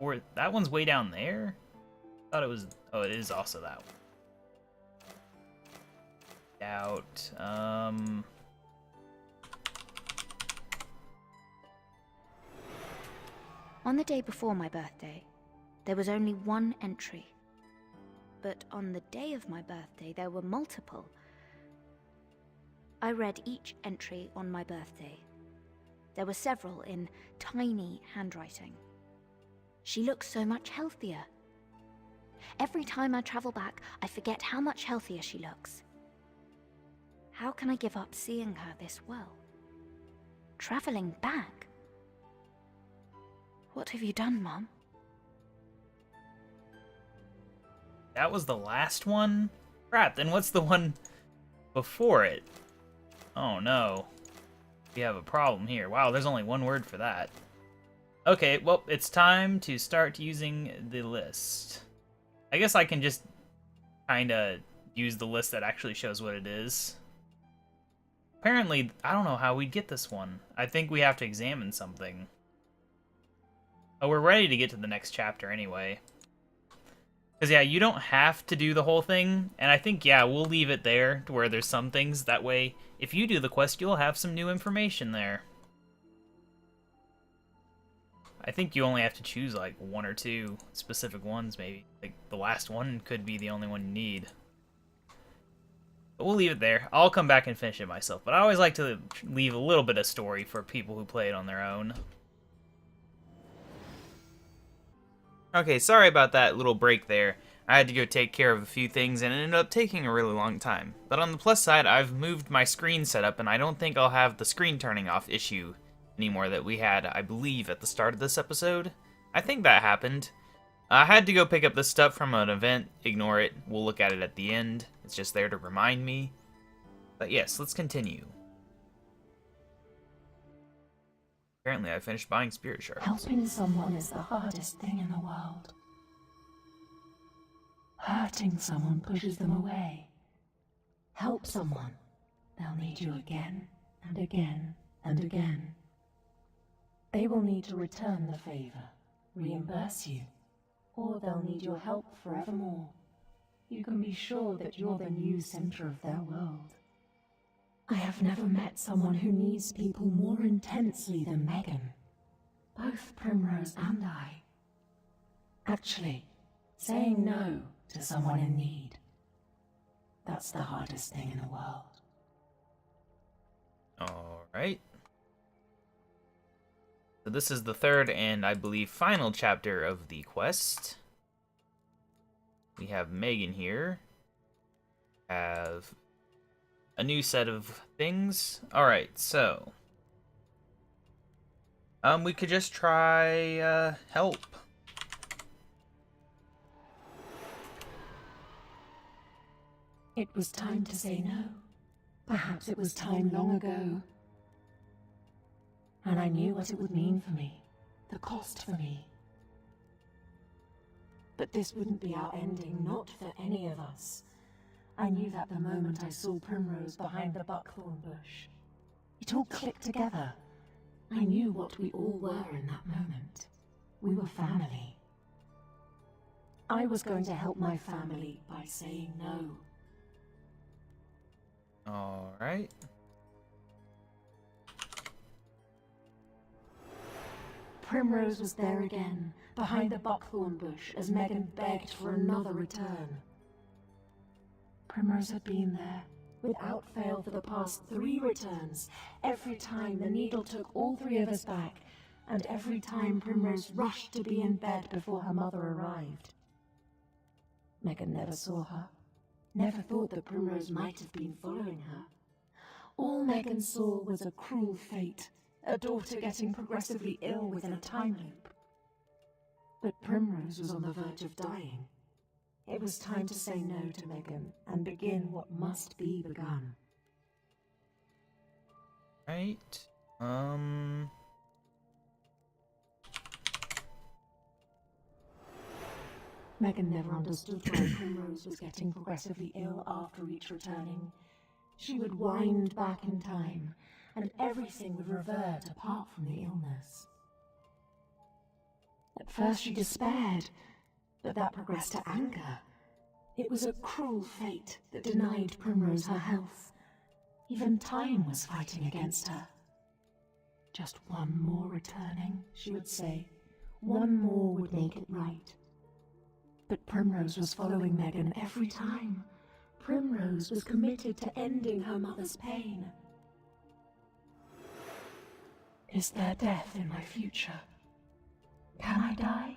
Or that one's way down there? I thought it was... Oh, it is also that one. Doubt. On the day before my birthday, there was only one entry. But on the day of my birthday, there were multiple. I read each entry on my birthday. There were several in tiny handwriting. She looks so much healthier. Every time I travel back, I forget how much healthier she looks. How can I give up seeing her this well? Traveling back? What have you done, Mum? That was the last one? Crap, then what's the one before it? Oh no. We have a problem here. Wow, there's only one word for that. Okay, well, it's time to start using the list. I guess I can just kinda use the list that actually shows what it is. Apparently, I don't know how we'd get this one. I think we have to examine something. Oh, we're ready to get to the next chapter anyway. Because, yeah, you don't have to do the whole thing. And I think, yeah, we'll leave it there to where there's some things. That way, if you do the quest, you'll have some new information there. I think you only have to choose, like, one or two specific ones, maybe. Like, the last one could be the only one you need. But we'll leave it there. I'll come back and finish it myself. But I always like to leave a little bit of story for people who play it on their own. Okay, sorry about that little break there. I had to go take care of a few things and it ended up taking a really long time. But on the plus side, I've moved my screen setup and I don't think I'll have the screen turning off issue anymore that we had, I believe, at the start of this episode. I think that happened. I had to go pick up this stuff from an event. Ignore it. We'll look at it at the end. It's just there to remind me. But yes, let's continue. Apparently, I finished buying spirit shards. Helping someone is the hardest thing in the world. Hurting someone pushes them away. Help someone, they'll need you again and again and again. They will need to return the favor, reimburse you, or they'll need your help forevermore. You can be sure that you're the new center of their world. I have never met someone who needs people more intensely than Megan. Both Primrose and I. Actually, saying no to someone in need, that's the hardest thing in the world. Alright. So this is the third and, I believe, final chapter of the quest. We have Megan here. Have a new set of things. Alright, so we could just try help. It was time to say no. Perhaps it was time long ago. And I knew what it would mean for me, the cost for me. But this wouldn't be our ending, not for any of us. I knew that the moment I saw Primrose behind the buckthorn bush. It all clicked together. I knew what we all were in that moment. We were family. I was going to help my family by saying no. Alright. Primrose was there again, behind the buckthorn bush, as Megan begged for another return. Primrose had been there, without fail, for the past 3 returns. Every time the needle took all 3 of us back, and every time Primrose rushed to be in bed before her mother arrived. Megan never saw her, never thought that Primrose might have been following her. All Megan saw was a cruel fate, a daughter getting progressively ill within a time loop. But Primrose was on the verge of dying. It was time to say no to Megan and begin what must be begun. Right. Megan never understood why Primrose was getting progressively ill after each returning. She would wind back in time, and everything would revert apart from the illness. At first she despaired, but that progressed to anger. It was a cruel fate that denied Primrose her health. Even time was fighting against her. Just one more returning, she would say. One more would make it right. But Primrose was following Megan every time. Primrose was committed to ending her mother's pain. Is there death in my future? Can I die?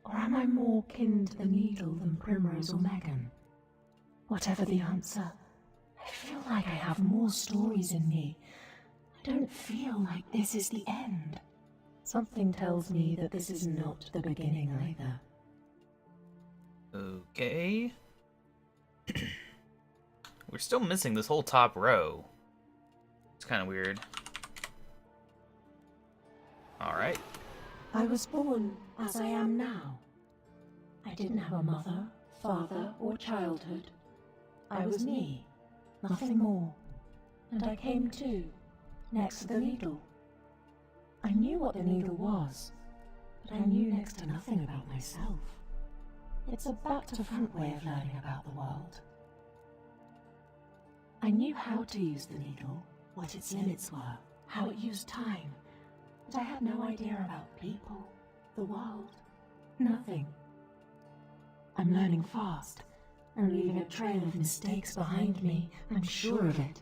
Or am I more kin to the needle than Primrose or Megan? Whatever the answer, I feel like I have more stories in me. I don't feel like this is the end. Something tells me that this is not the beginning either. Okay. We're still missing this whole top row. It's kind of weird. Alright. I was born as I am now. I didn't have a mother, father, or childhood. I was me, nothing more. And I came to, next to the needle. I knew what the needle was, but I knew next to nothing about myself. It's a back-to-front way of learning about the world. I knew how to use the needle, what its limits were, how it used time, but I had no idea about people, the world, nothing. I'm learning fast, and leaving a trail of mistakes behind me, I'm sure of it.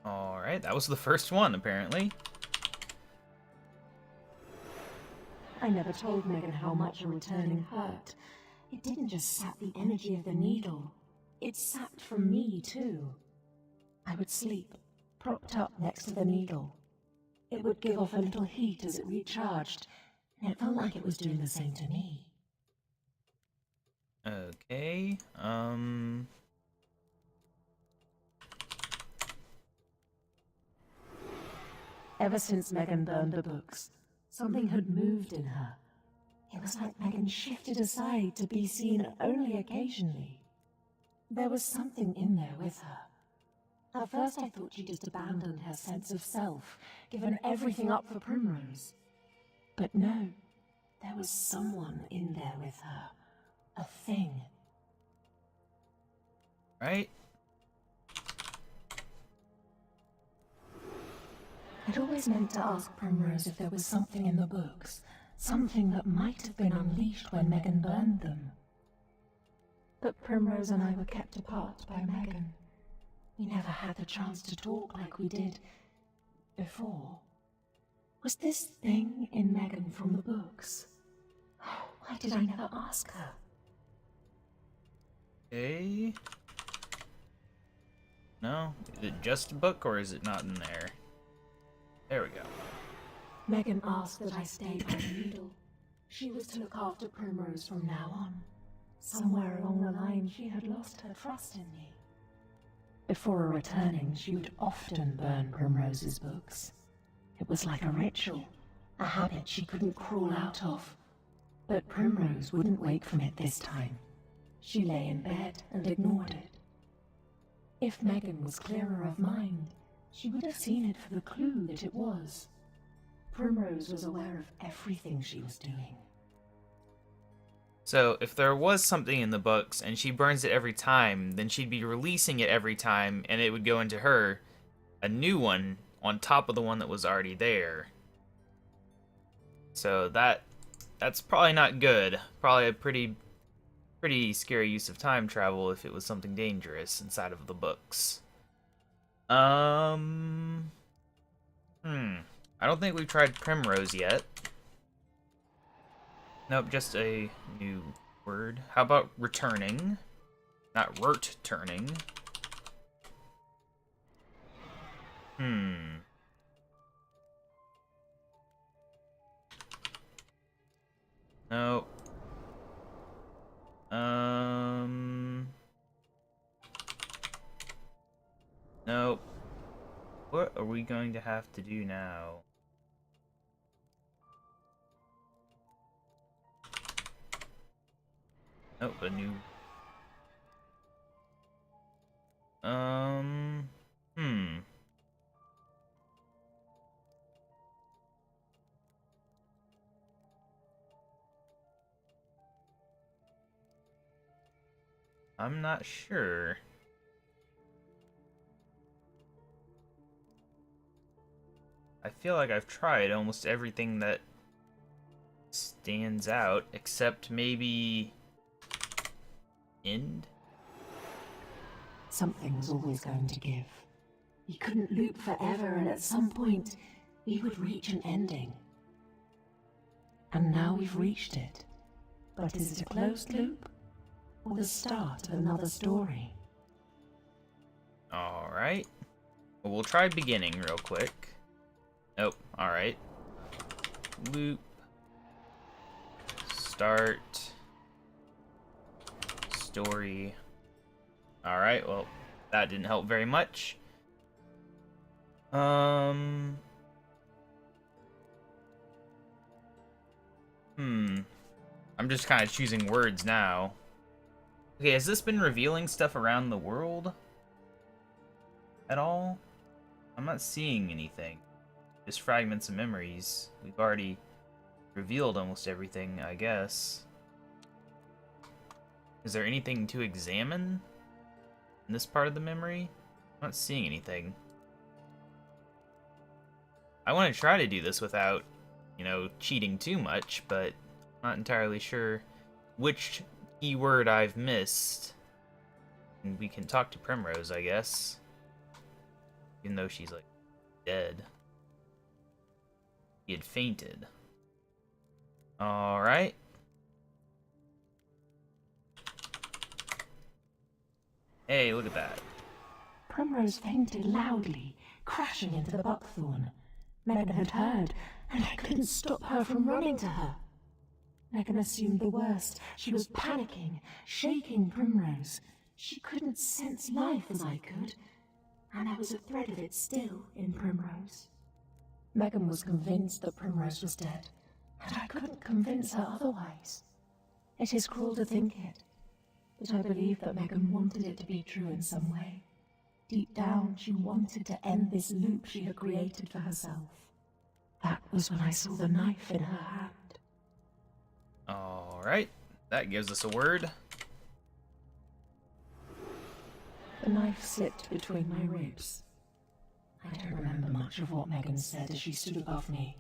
Alright, that was the first one, apparently. I never told Megan how much a returning hurt. It didn't just sap the energy of the needle. It sapped from me, too. I would sleep, propped up next to the needle. It would give off a little heat as it recharged, and it felt like it was doing the same to me. Okay, Ever since Megan burned the books, something had moved in her. It was like Megan shifted aside to be seen only occasionally. There was something in there with her. At first I thought she just abandoned her sense of self, given everything up for Primrose. But no, there was someone in there with her. A thing. right? I'd always meant to ask Primrose if there was something in the books, something that might have been unleashed when Megan burned them. But Primrose and I were kept apart by Megan. We never had the chance to talk like we did before. Was this thing in Megan from the books? Why did I never ask her? Okay. No? Is it just a book, or is it not in there? There we go. Megan asked that I stay by the needle. She was to look after Primrose from now on. Somewhere along the line, she had lost her trust in me. Before returning, she would often burn Primrose's books. It was like a ritual, a habit she couldn't crawl out of. But Primrose wouldn't wake from it this time. She lay in bed and ignored it. If Megan was clearer of mind, she would have seen it for the clue that it was. Primrose was aware of everything she was doing. So, if there was something in the books and she burns it every time, then she'd be releasing it every time, and it would go into her, a new one, on top of the one that was already there. So that's probably not good. Probably a pretty scary use of time travel if it was something dangerous inside of the books. I don't think we've tried Primrose yet. Nope, just a new word. How about returning? Not turning. No. Nope. What are we going to have to do now? Nope, a new... I'm not sure. I feel like I've tried almost everything that stands out, except maybe... end? Something was always going to give. We couldn't loop forever, and at some point, we would reach an ending. And now we've reached it. But is it a closed loop? Or the start of another story? Alright. Well, we'll try beginning real quick. Nope, alright. Loop. Start. Story. Alright, well, that didn't help very much. I'm just kind of choosing words now. Okay, has this been revealing stuff around the world? At all? I'm not seeing anything. Just fragments of memories. We've already revealed almost everything, I guess. Is there anything to examine in this part of the memory? I'm not seeing anything. I want to try to do this without, you know, cheating too much, but I'm not entirely sure which keyword I've missed. And we can talk to Primrose, I guess. Even though she's, like, dead. He had fainted. Alright. Hey, look at that. Primrose fainted loudly, crashing into the buckthorn. Megan had heard, and I couldn't stop her from running to her. Megan assumed the worst. She was panicking, shaking Primrose. She couldn't sense life as I could, and there was a thread of it still in Primrose. Megan was convinced that Primrose was dead, and I couldn't convince her otherwise. It is cruel to think it, but I believe that Megan wanted it to be true in some way. Deep down, she wanted to end this loop she had created for herself. That was when I saw the knife in her hand. Alright, that gives us a word. The knife slipped between my ribs. I don't remember much of what Megan said as she stood above me,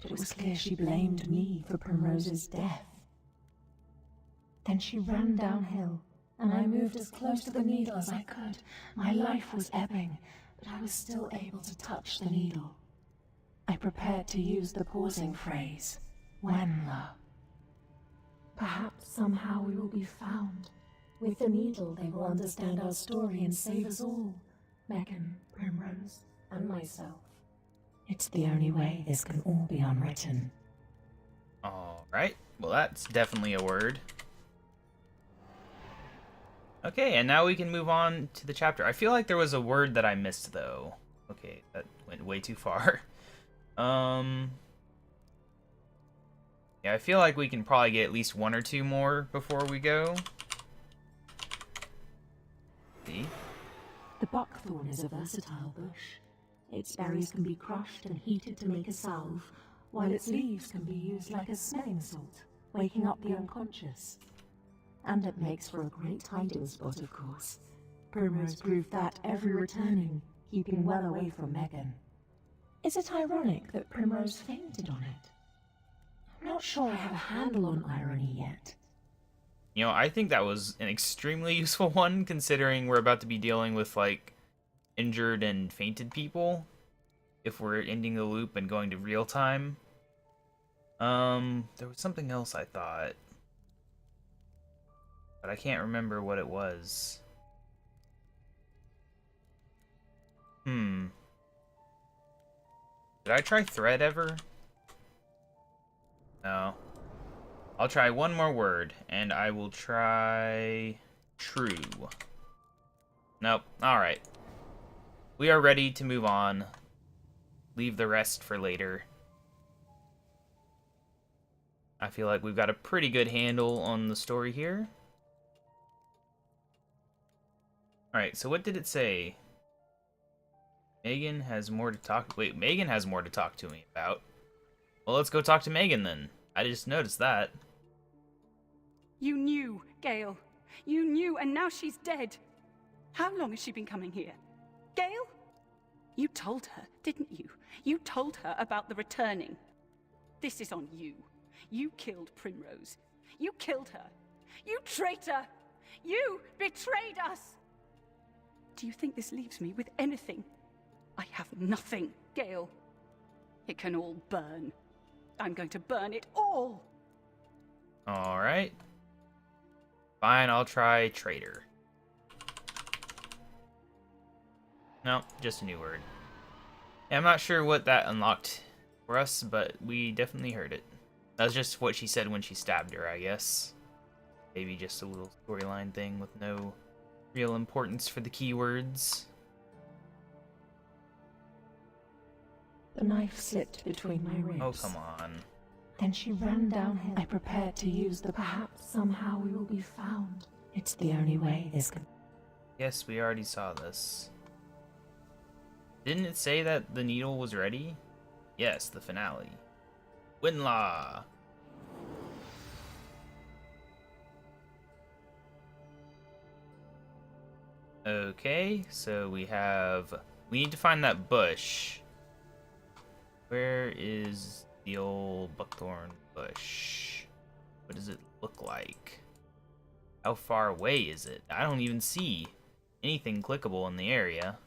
but it was clear she blamed me for Primrose's death. Then she ran downhill, and I moved as close to the needle as I could. My life was ebbing, but I was still able to touch the needle. I prepared to use the pausing phrase, when the. Perhaps somehow we will be found. With the needle, they will understand our story and save us all. Megan, Primrose, and myself. It's the only way this can all be unwritten. Alright, well that's definitely a word. Okay, and now we can move on to the chapter. I feel like there was a word that I missed, though. Okay, that went way too far. Yeah, I feel like we can probably get at least one or two more before we go. See? The buckthorn is a versatile bush. Its berries can be crushed and heated to make a salve, while its leaves can be used like a smelling salt, waking up the unconscious. And it makes for a great hiding spot, of course. Primrose proved that every returning, keeping well away from Megan. Is it ironic that Primrose fainted on it? I'm not sure I have a handle on irony yet. You know, I think that was an extremely useful one, considering we're about to be dealing with, like, injured and fainted people. If we're ending the loop and going to real time. There was something else I thought. But I can't remember what it was. Did I try thread ever? No. I'll try one more word, and I will try true. Nope. Alright. We are ready to move on. Leave the rest for later. I feel like we've got a pretty good handle on the story here. Alright, so what did it say? Megan has more to talk... Wait, Megan has more to talk to me about. Well, let's go talk to Megan then. I just noticed that. You knew, Gale. You knew, and now she's dead. How long has she been coming here? Gale? You told her, didn't you? You told her about the returning. This is on you. You killed Primrose. You killed her. You traitor! You betrayed us! Do you think this leaves me with anything? I have nothing, Gale. It can all burn. I'm going to burn it all! Alright. Fine, I'll try traitor. No, just a new word. Yeah, I'm not sure what that unlocked for us, but we definitely heard it. That was just what she said when she stabbed her, I guess. Maybe just a little storyline thing with no real importance for the keywords. The knife slipped between my ribs. Oh, come on. Then she ran downhill. I prepared to use the perhaps somehow we will be found. It's the only way this can... Yes, we already saw this. Didn't it say that the needle was ready? Yes, the finale. Winlaw! Okay, so we need to find that bush. Where is the old buckthorn bush? What does it look like? How far away is it? I don't even see anything clickable in the area.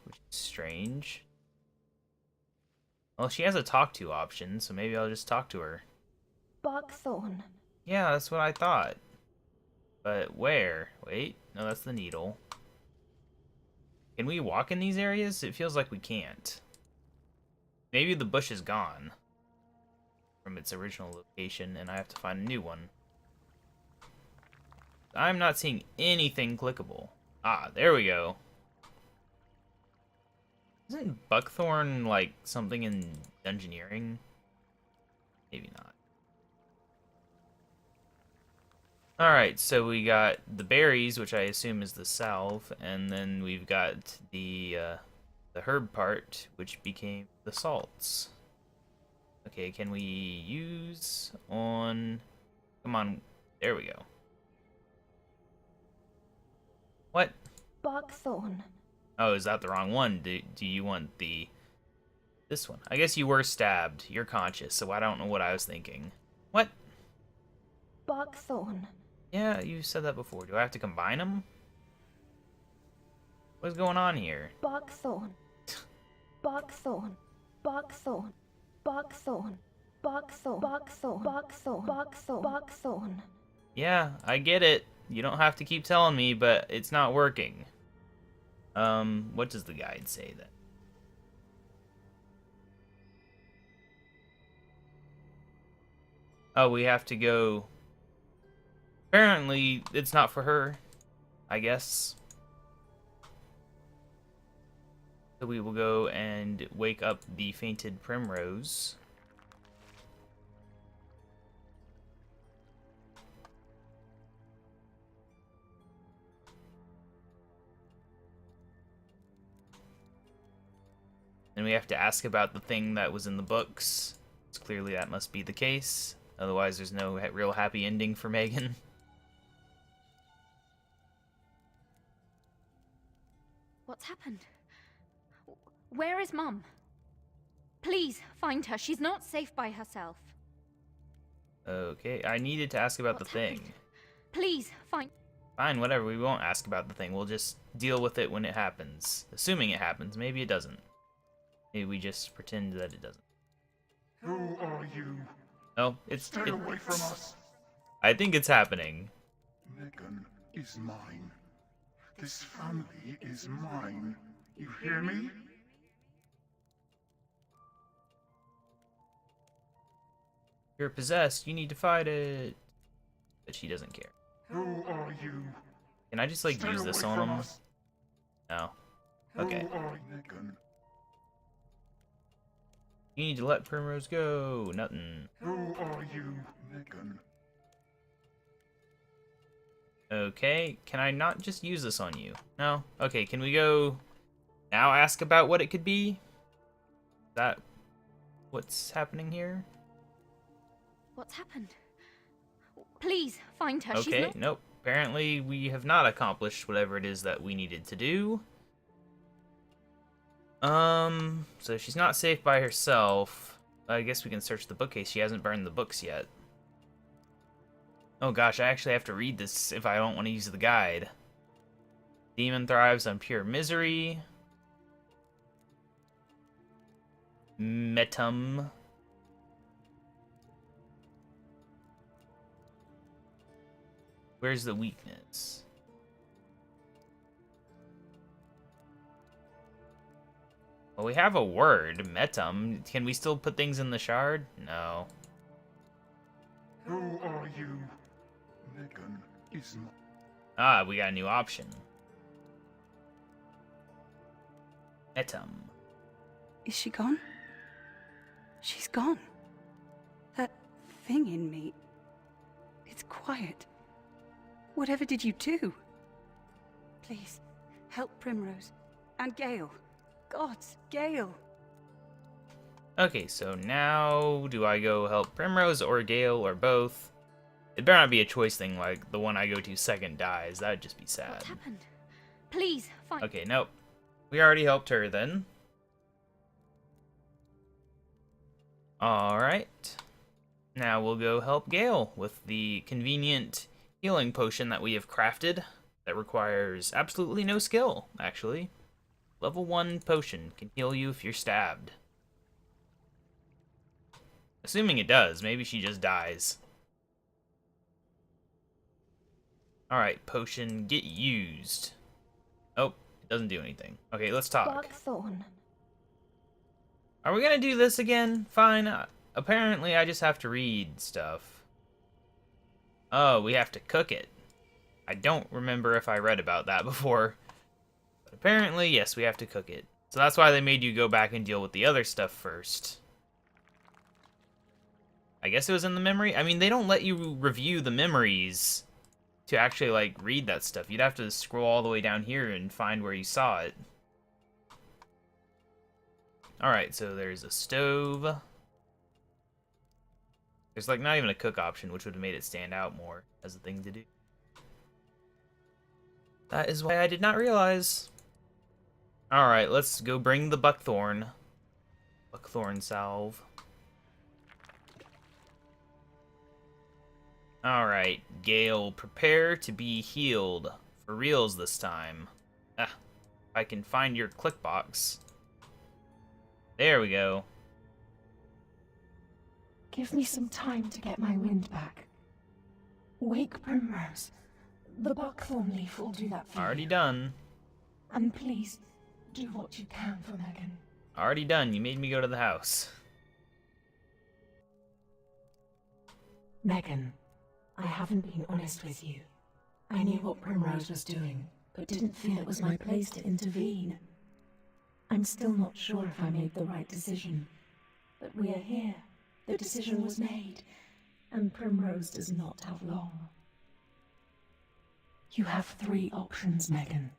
Which is strange. Well, she has a talk to option, so maybe I'll just talk to her. Buckthorn. Yeah, that's what I thought. But where? Wait, no, that's the needle. Can we walk in these areas? It feels like we can't. Maybe the bush is gone from its original location, and I have to find a new one. I'm not seeing anything clickable. Ah, there we go. Isn't buckthorn like something in engineering? Maybe not. Alright, so we got the berries, which I assume is the salve, and then we've got the herb part, which became the salts. Okay, can we use on... Come on, there we go. What? Buckthorn. Oh, is that the wrong one? Do you want this one? I guess you were stabbed. You're conscious, so I don't know what I was thinking. What? Buckthorn. Yeah, you said that before. Do I have to combine them? What's going on here? Buckthorn. Buckthorn. Buckthorn. Buckthorn. Buckthorn. Buckthorn. Buckthorn. Buckthorn. Buckthorn. Yeah, I get it. You don't have to keep telling me, but it's not working. What does the guide say then? Oh, we have to go... Apparently, it's not for her, I guess. So we will go and wake up the fainted primrose. And we have to ask about the thing that was in the books. It's clearly that must be the case. Otherwise, there's no real happy ending for Megan. What's happened? Where is Mum? Please, find her. She's not safe by herself. Okay, I needed to ask about What's the thing. happened? Please, find... Fine, whatever. We won't ask about the thing. We'll just deal with it when it happens. Assuming it happens. Maybe it doesn't. Maybe we just pretend that it doesn't. Who are you? No, Stay away from us. I think it's happening. Megan is mine. This family is mine. You hear me? You're possessed. You need to fight it. But she doesn't care. Who are you? Can I just, like, Stay use this away on from him? us. No. Okay. Who are Megan? You need to let Primrose go. Nothing. Who are you, Megan? Okay. Can I not just use this on you? No? Okay, can we go now ask about what it could be? Is that what's happening here? What's happened? Please, find her. She's Okay, not... nope. Apparently we have not accomplished whatever it is that we needed to do. So she's not safe by herself. I guess we can search the bookcase. She hasn't burned the books yet. Oh gosh, I actually have to read this if I don't want to use the guide. Demon thrives on pure misery. Metum. Where's the weakness? Well, we have a word, metum. Can we still put things in the shard? No. Who are you? Megan is mine. Ah, we got a new option. Metum. Is she gone? She's gone. That thing in me. It's quiet. Whatever did you do? Please, help Primrose. And Gale. Gods, Gale. Okay, so now do I go help Primrose or Gale or both? It better not be a choice thing like the one I go to second dies. That'd just be sad. What's happened? Please, find... Okay, nope. We already helped her then. Alright. Now we'll go help Gale with the convenient healing potion that we have crafted that requires absolutely no skill, actually. Level 1 potion can heal you if you're stabbed. Assuming it does, maybe she just dies. Alright, potion, get used. Oh, it Doesn't do anything. Okay, let's talk. Buckthorn. Are we gonna do this again? Fine. Apparently, I just have to read stuff. Oh, we have to cook it. I don't remember if I read about that before. But apparently, yes, we have to cook it. So that's why they made you go back and deal with the other stuff first. I guess it was in the memory? I mean, they don't let you review the memories to actually, like, read that stuff. You'd have to scroll all the way down here and find where you saw it. Alright, so there's a stove. There's, like, not even a cook option, which would have made it stand out more as a thing to do. That is why I did not realize. Alright, let's go bring the buckthorn. Buckthorn salve. Alright, Gale, prepare to be healed. For reals this time. Ah, if I can find your click box. There we go. Give me some time to get my wind back. Wake Primrose. The buckthorn leaf will do that for you. Already done. And please, do what you can for Megan. Already done. You made me go to the house. Megan, I haven't been honest with you. I knew what Primrose was doing, but didn't feel it was my place to intervene. I'm still not sure if I made the right decision, but we are here. The decision was made, and Primrose does not have long. You have 3 options, Megan.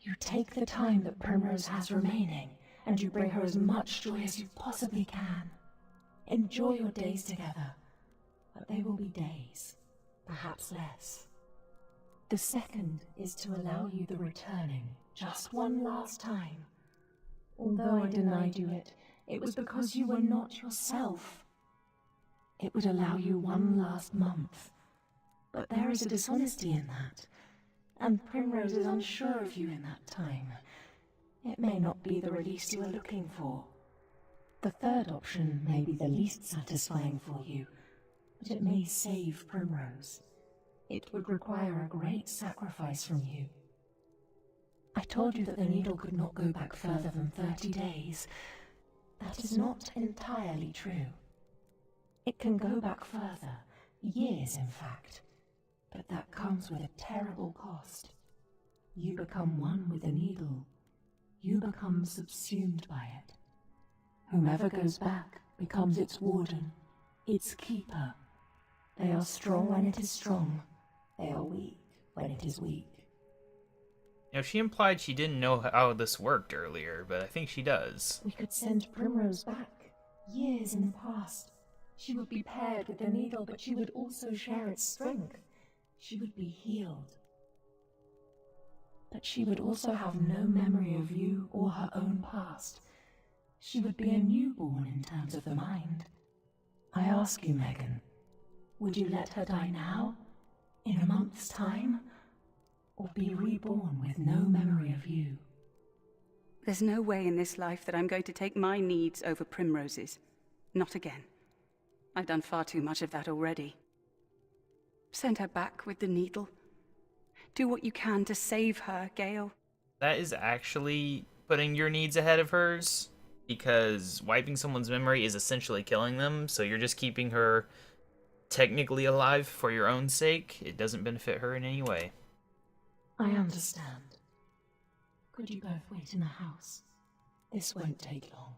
You take the time that Primrose has remaining, and you bring her as much joy as you possibly can. Enjoy your days together, but they will be days, perhaps less. The second is to allow you the returning, just one last time. Although I denied you it, it was because you were not yourself. It would allow you one last month, but there is a dishonesty in that, and Primrose is unsure of you in that time. It may not be the release you are looking for. The third option may be the least satisfying for you, but it may save Primrose. It would require a great sacrifice from you. I told you that the needle could not go back further than 30 days. That is not entirely true. It can go back further, years in fact, but that comes with a terrible cost. You become one with the needle. You become subsumed by it. Whomever goes back becomes its warden, its keeper. They are strong when it is strong. They are weak when it is weak. You know, she implied she didn't know how this worked earlier, but I think she does. We could send Primrose back, years in the past. She would be paired with the needle, but she would also share its strength. She would be healed. But she would also have no memory of you or her own past. She would be a newborn in terms of the mind. I ask you, Megan, would you let her die now, in a month's time, or be reborn with no memory of you? There's no way in this life that I'm going to take my needs over Primrose's. Not again. I've done far too much of that already. Send her back with the needle. Do what you can to save her, Gale. That is actually putting your needs ahead of hers, because wiping someone's memory is essentially killing them, so you're just keeping her technically alive for your own sake. It doesn't benefit her in any way. I understand. Could you both wait in the house? This won't take long.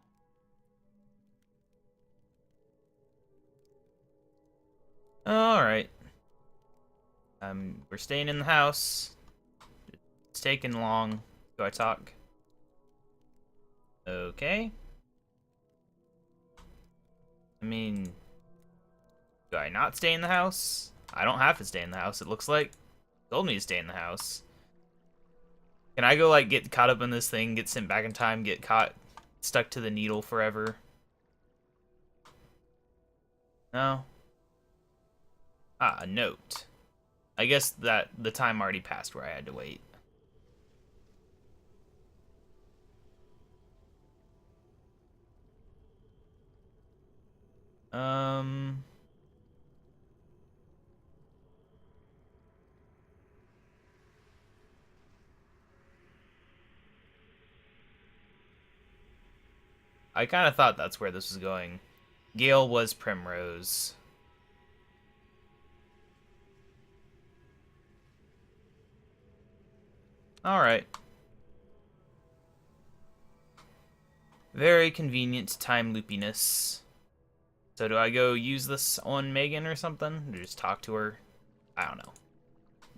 Alright. We're staying in the house. It's taking long. Do I talk? Okay. I mean, do I not stay in the house? I don't have to stay in the house, it looks like. Told me to stay in the house. Can I go, like, get caught up in this thing, get sent back in time, get caught, stuck to the needle forever? No? Ah, a note. I guess that the time already passed where I had to wait. I kind of thought that's where this was going. Gale was Primrose. Alright. Very convenient time loopiness. So do I go use this on Megan or something? Or just talk to her? I don't know.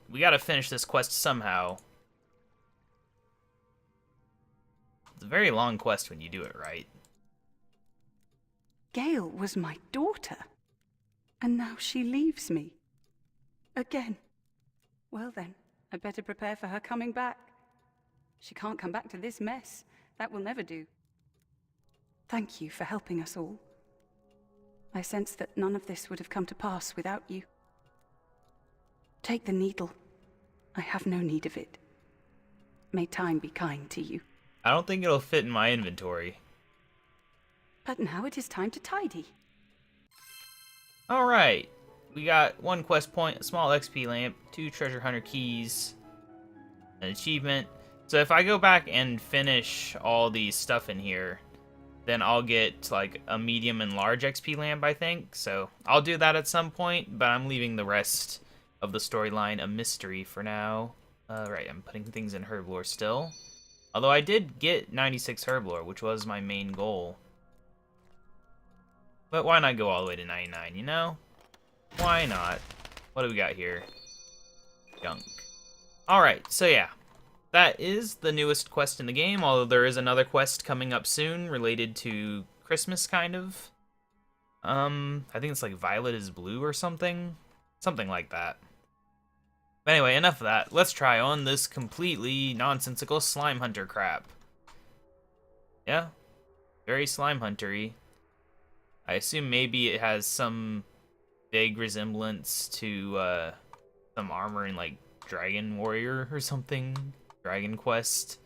We gotta finish this quest somehow. It's a very long quest when you do it right. Gale was my daughter. And now she leaves me. Again. Well then, I better prepare for her coming back. She can't come back to this mess. That will never do. Thank you for helping us all. I sense that none of this would have come to pass without you. Take the needle. I have no need of it. May time be kind to you. I don't think it'll fit in my inventory. But now it is time to tidy. Alright. We got 1 quest point, a small XP lamp, 2 treasure hunter keys, an achievement. So if I go back and finish all the stuff in here, then I'll get like a medium and large XP lamp, I think. So I'll do that at some point, but I'm leaving the rest of the storyline a mystery for now. Right, I'm putting things in herblore still. Although I did get 96 herblore, which was my main goal. But why not go all the way to 99, you know? Why not? What do we got here? Junk. Alright, so yeah. That is the newest quest in the game, although there is another quest coming up soon related to Christmas, kind of. I think it's like Violet is Blue or something. Something like that. But anyway, enough of that. Let's try on this completely nonsensical slime hunter crap. Yeah. Very slime hunter-y. I assume maybe it has some vague resemblance to some armor in like Dragon Warrior or something. Dragon Quest,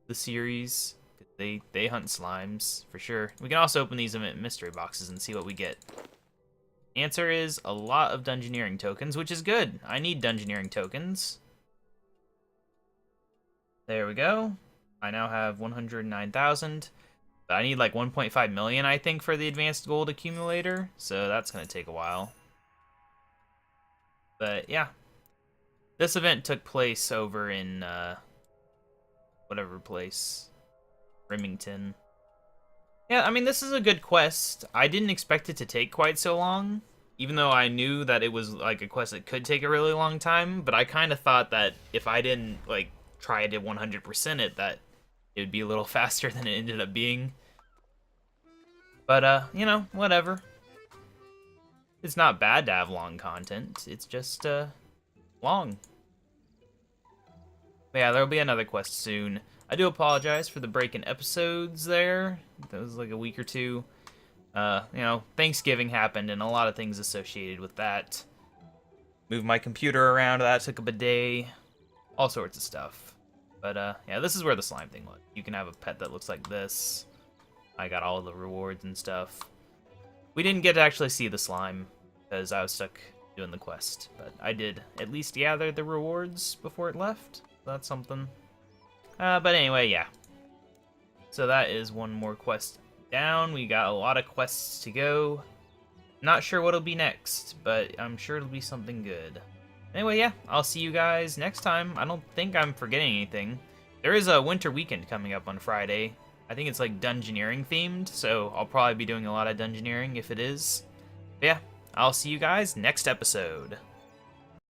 the series. They hunt slimes for sure. We can also open these mystery boxes and see what we get. Answer is a lot of dungeoneering tokens, which is good. I need dungeoneering tokens. There we go. I now have 109,000. But I need like 1.5 million, I think, for the advanced gold accumulator. So that's going to take a while. But yeah. This event took place over in, whatever place. Remington. Yeah, I mean, this is a good quest. I didn't expect it to take quite so long. Even though I knew that it was, like, a quest that could take a really long time. But I kind of thought that if I didn't, like, try to 100% it, that it would be a little faster than it ended up being. But, you know, whatever. It's not bad to have long content. It's just, long. But yeah, there'll be another quest soon. I do apologize for the break in episodes there. That was like a week or two. You know, Thanksgiving happened and a lot of things associated with that. Moved my computer around, that took up a day. All sorts of stuff. But, yeah, this is where the slime thing was. You can have a pet that looks like this. I got all the rewards and stuff. We didn't get to actually see the slime, because I was stuck doing the quest. But I did at least gather the rewards before it left. That's something. But anyway, yeah. So that is one more quest down. We got a lot of quests to go. Not sure what'll be next, but I'm sure it'll be something good. Anyway, yeah, I'll see you guys next time. I don't think I'm forgetting anything. There is a winter weekend coming up on Friday. I think it's like dungeoneering themed, so I'll probably be doing a lot of dungeoneering if it is. But yeah, I'll see you guys next episode.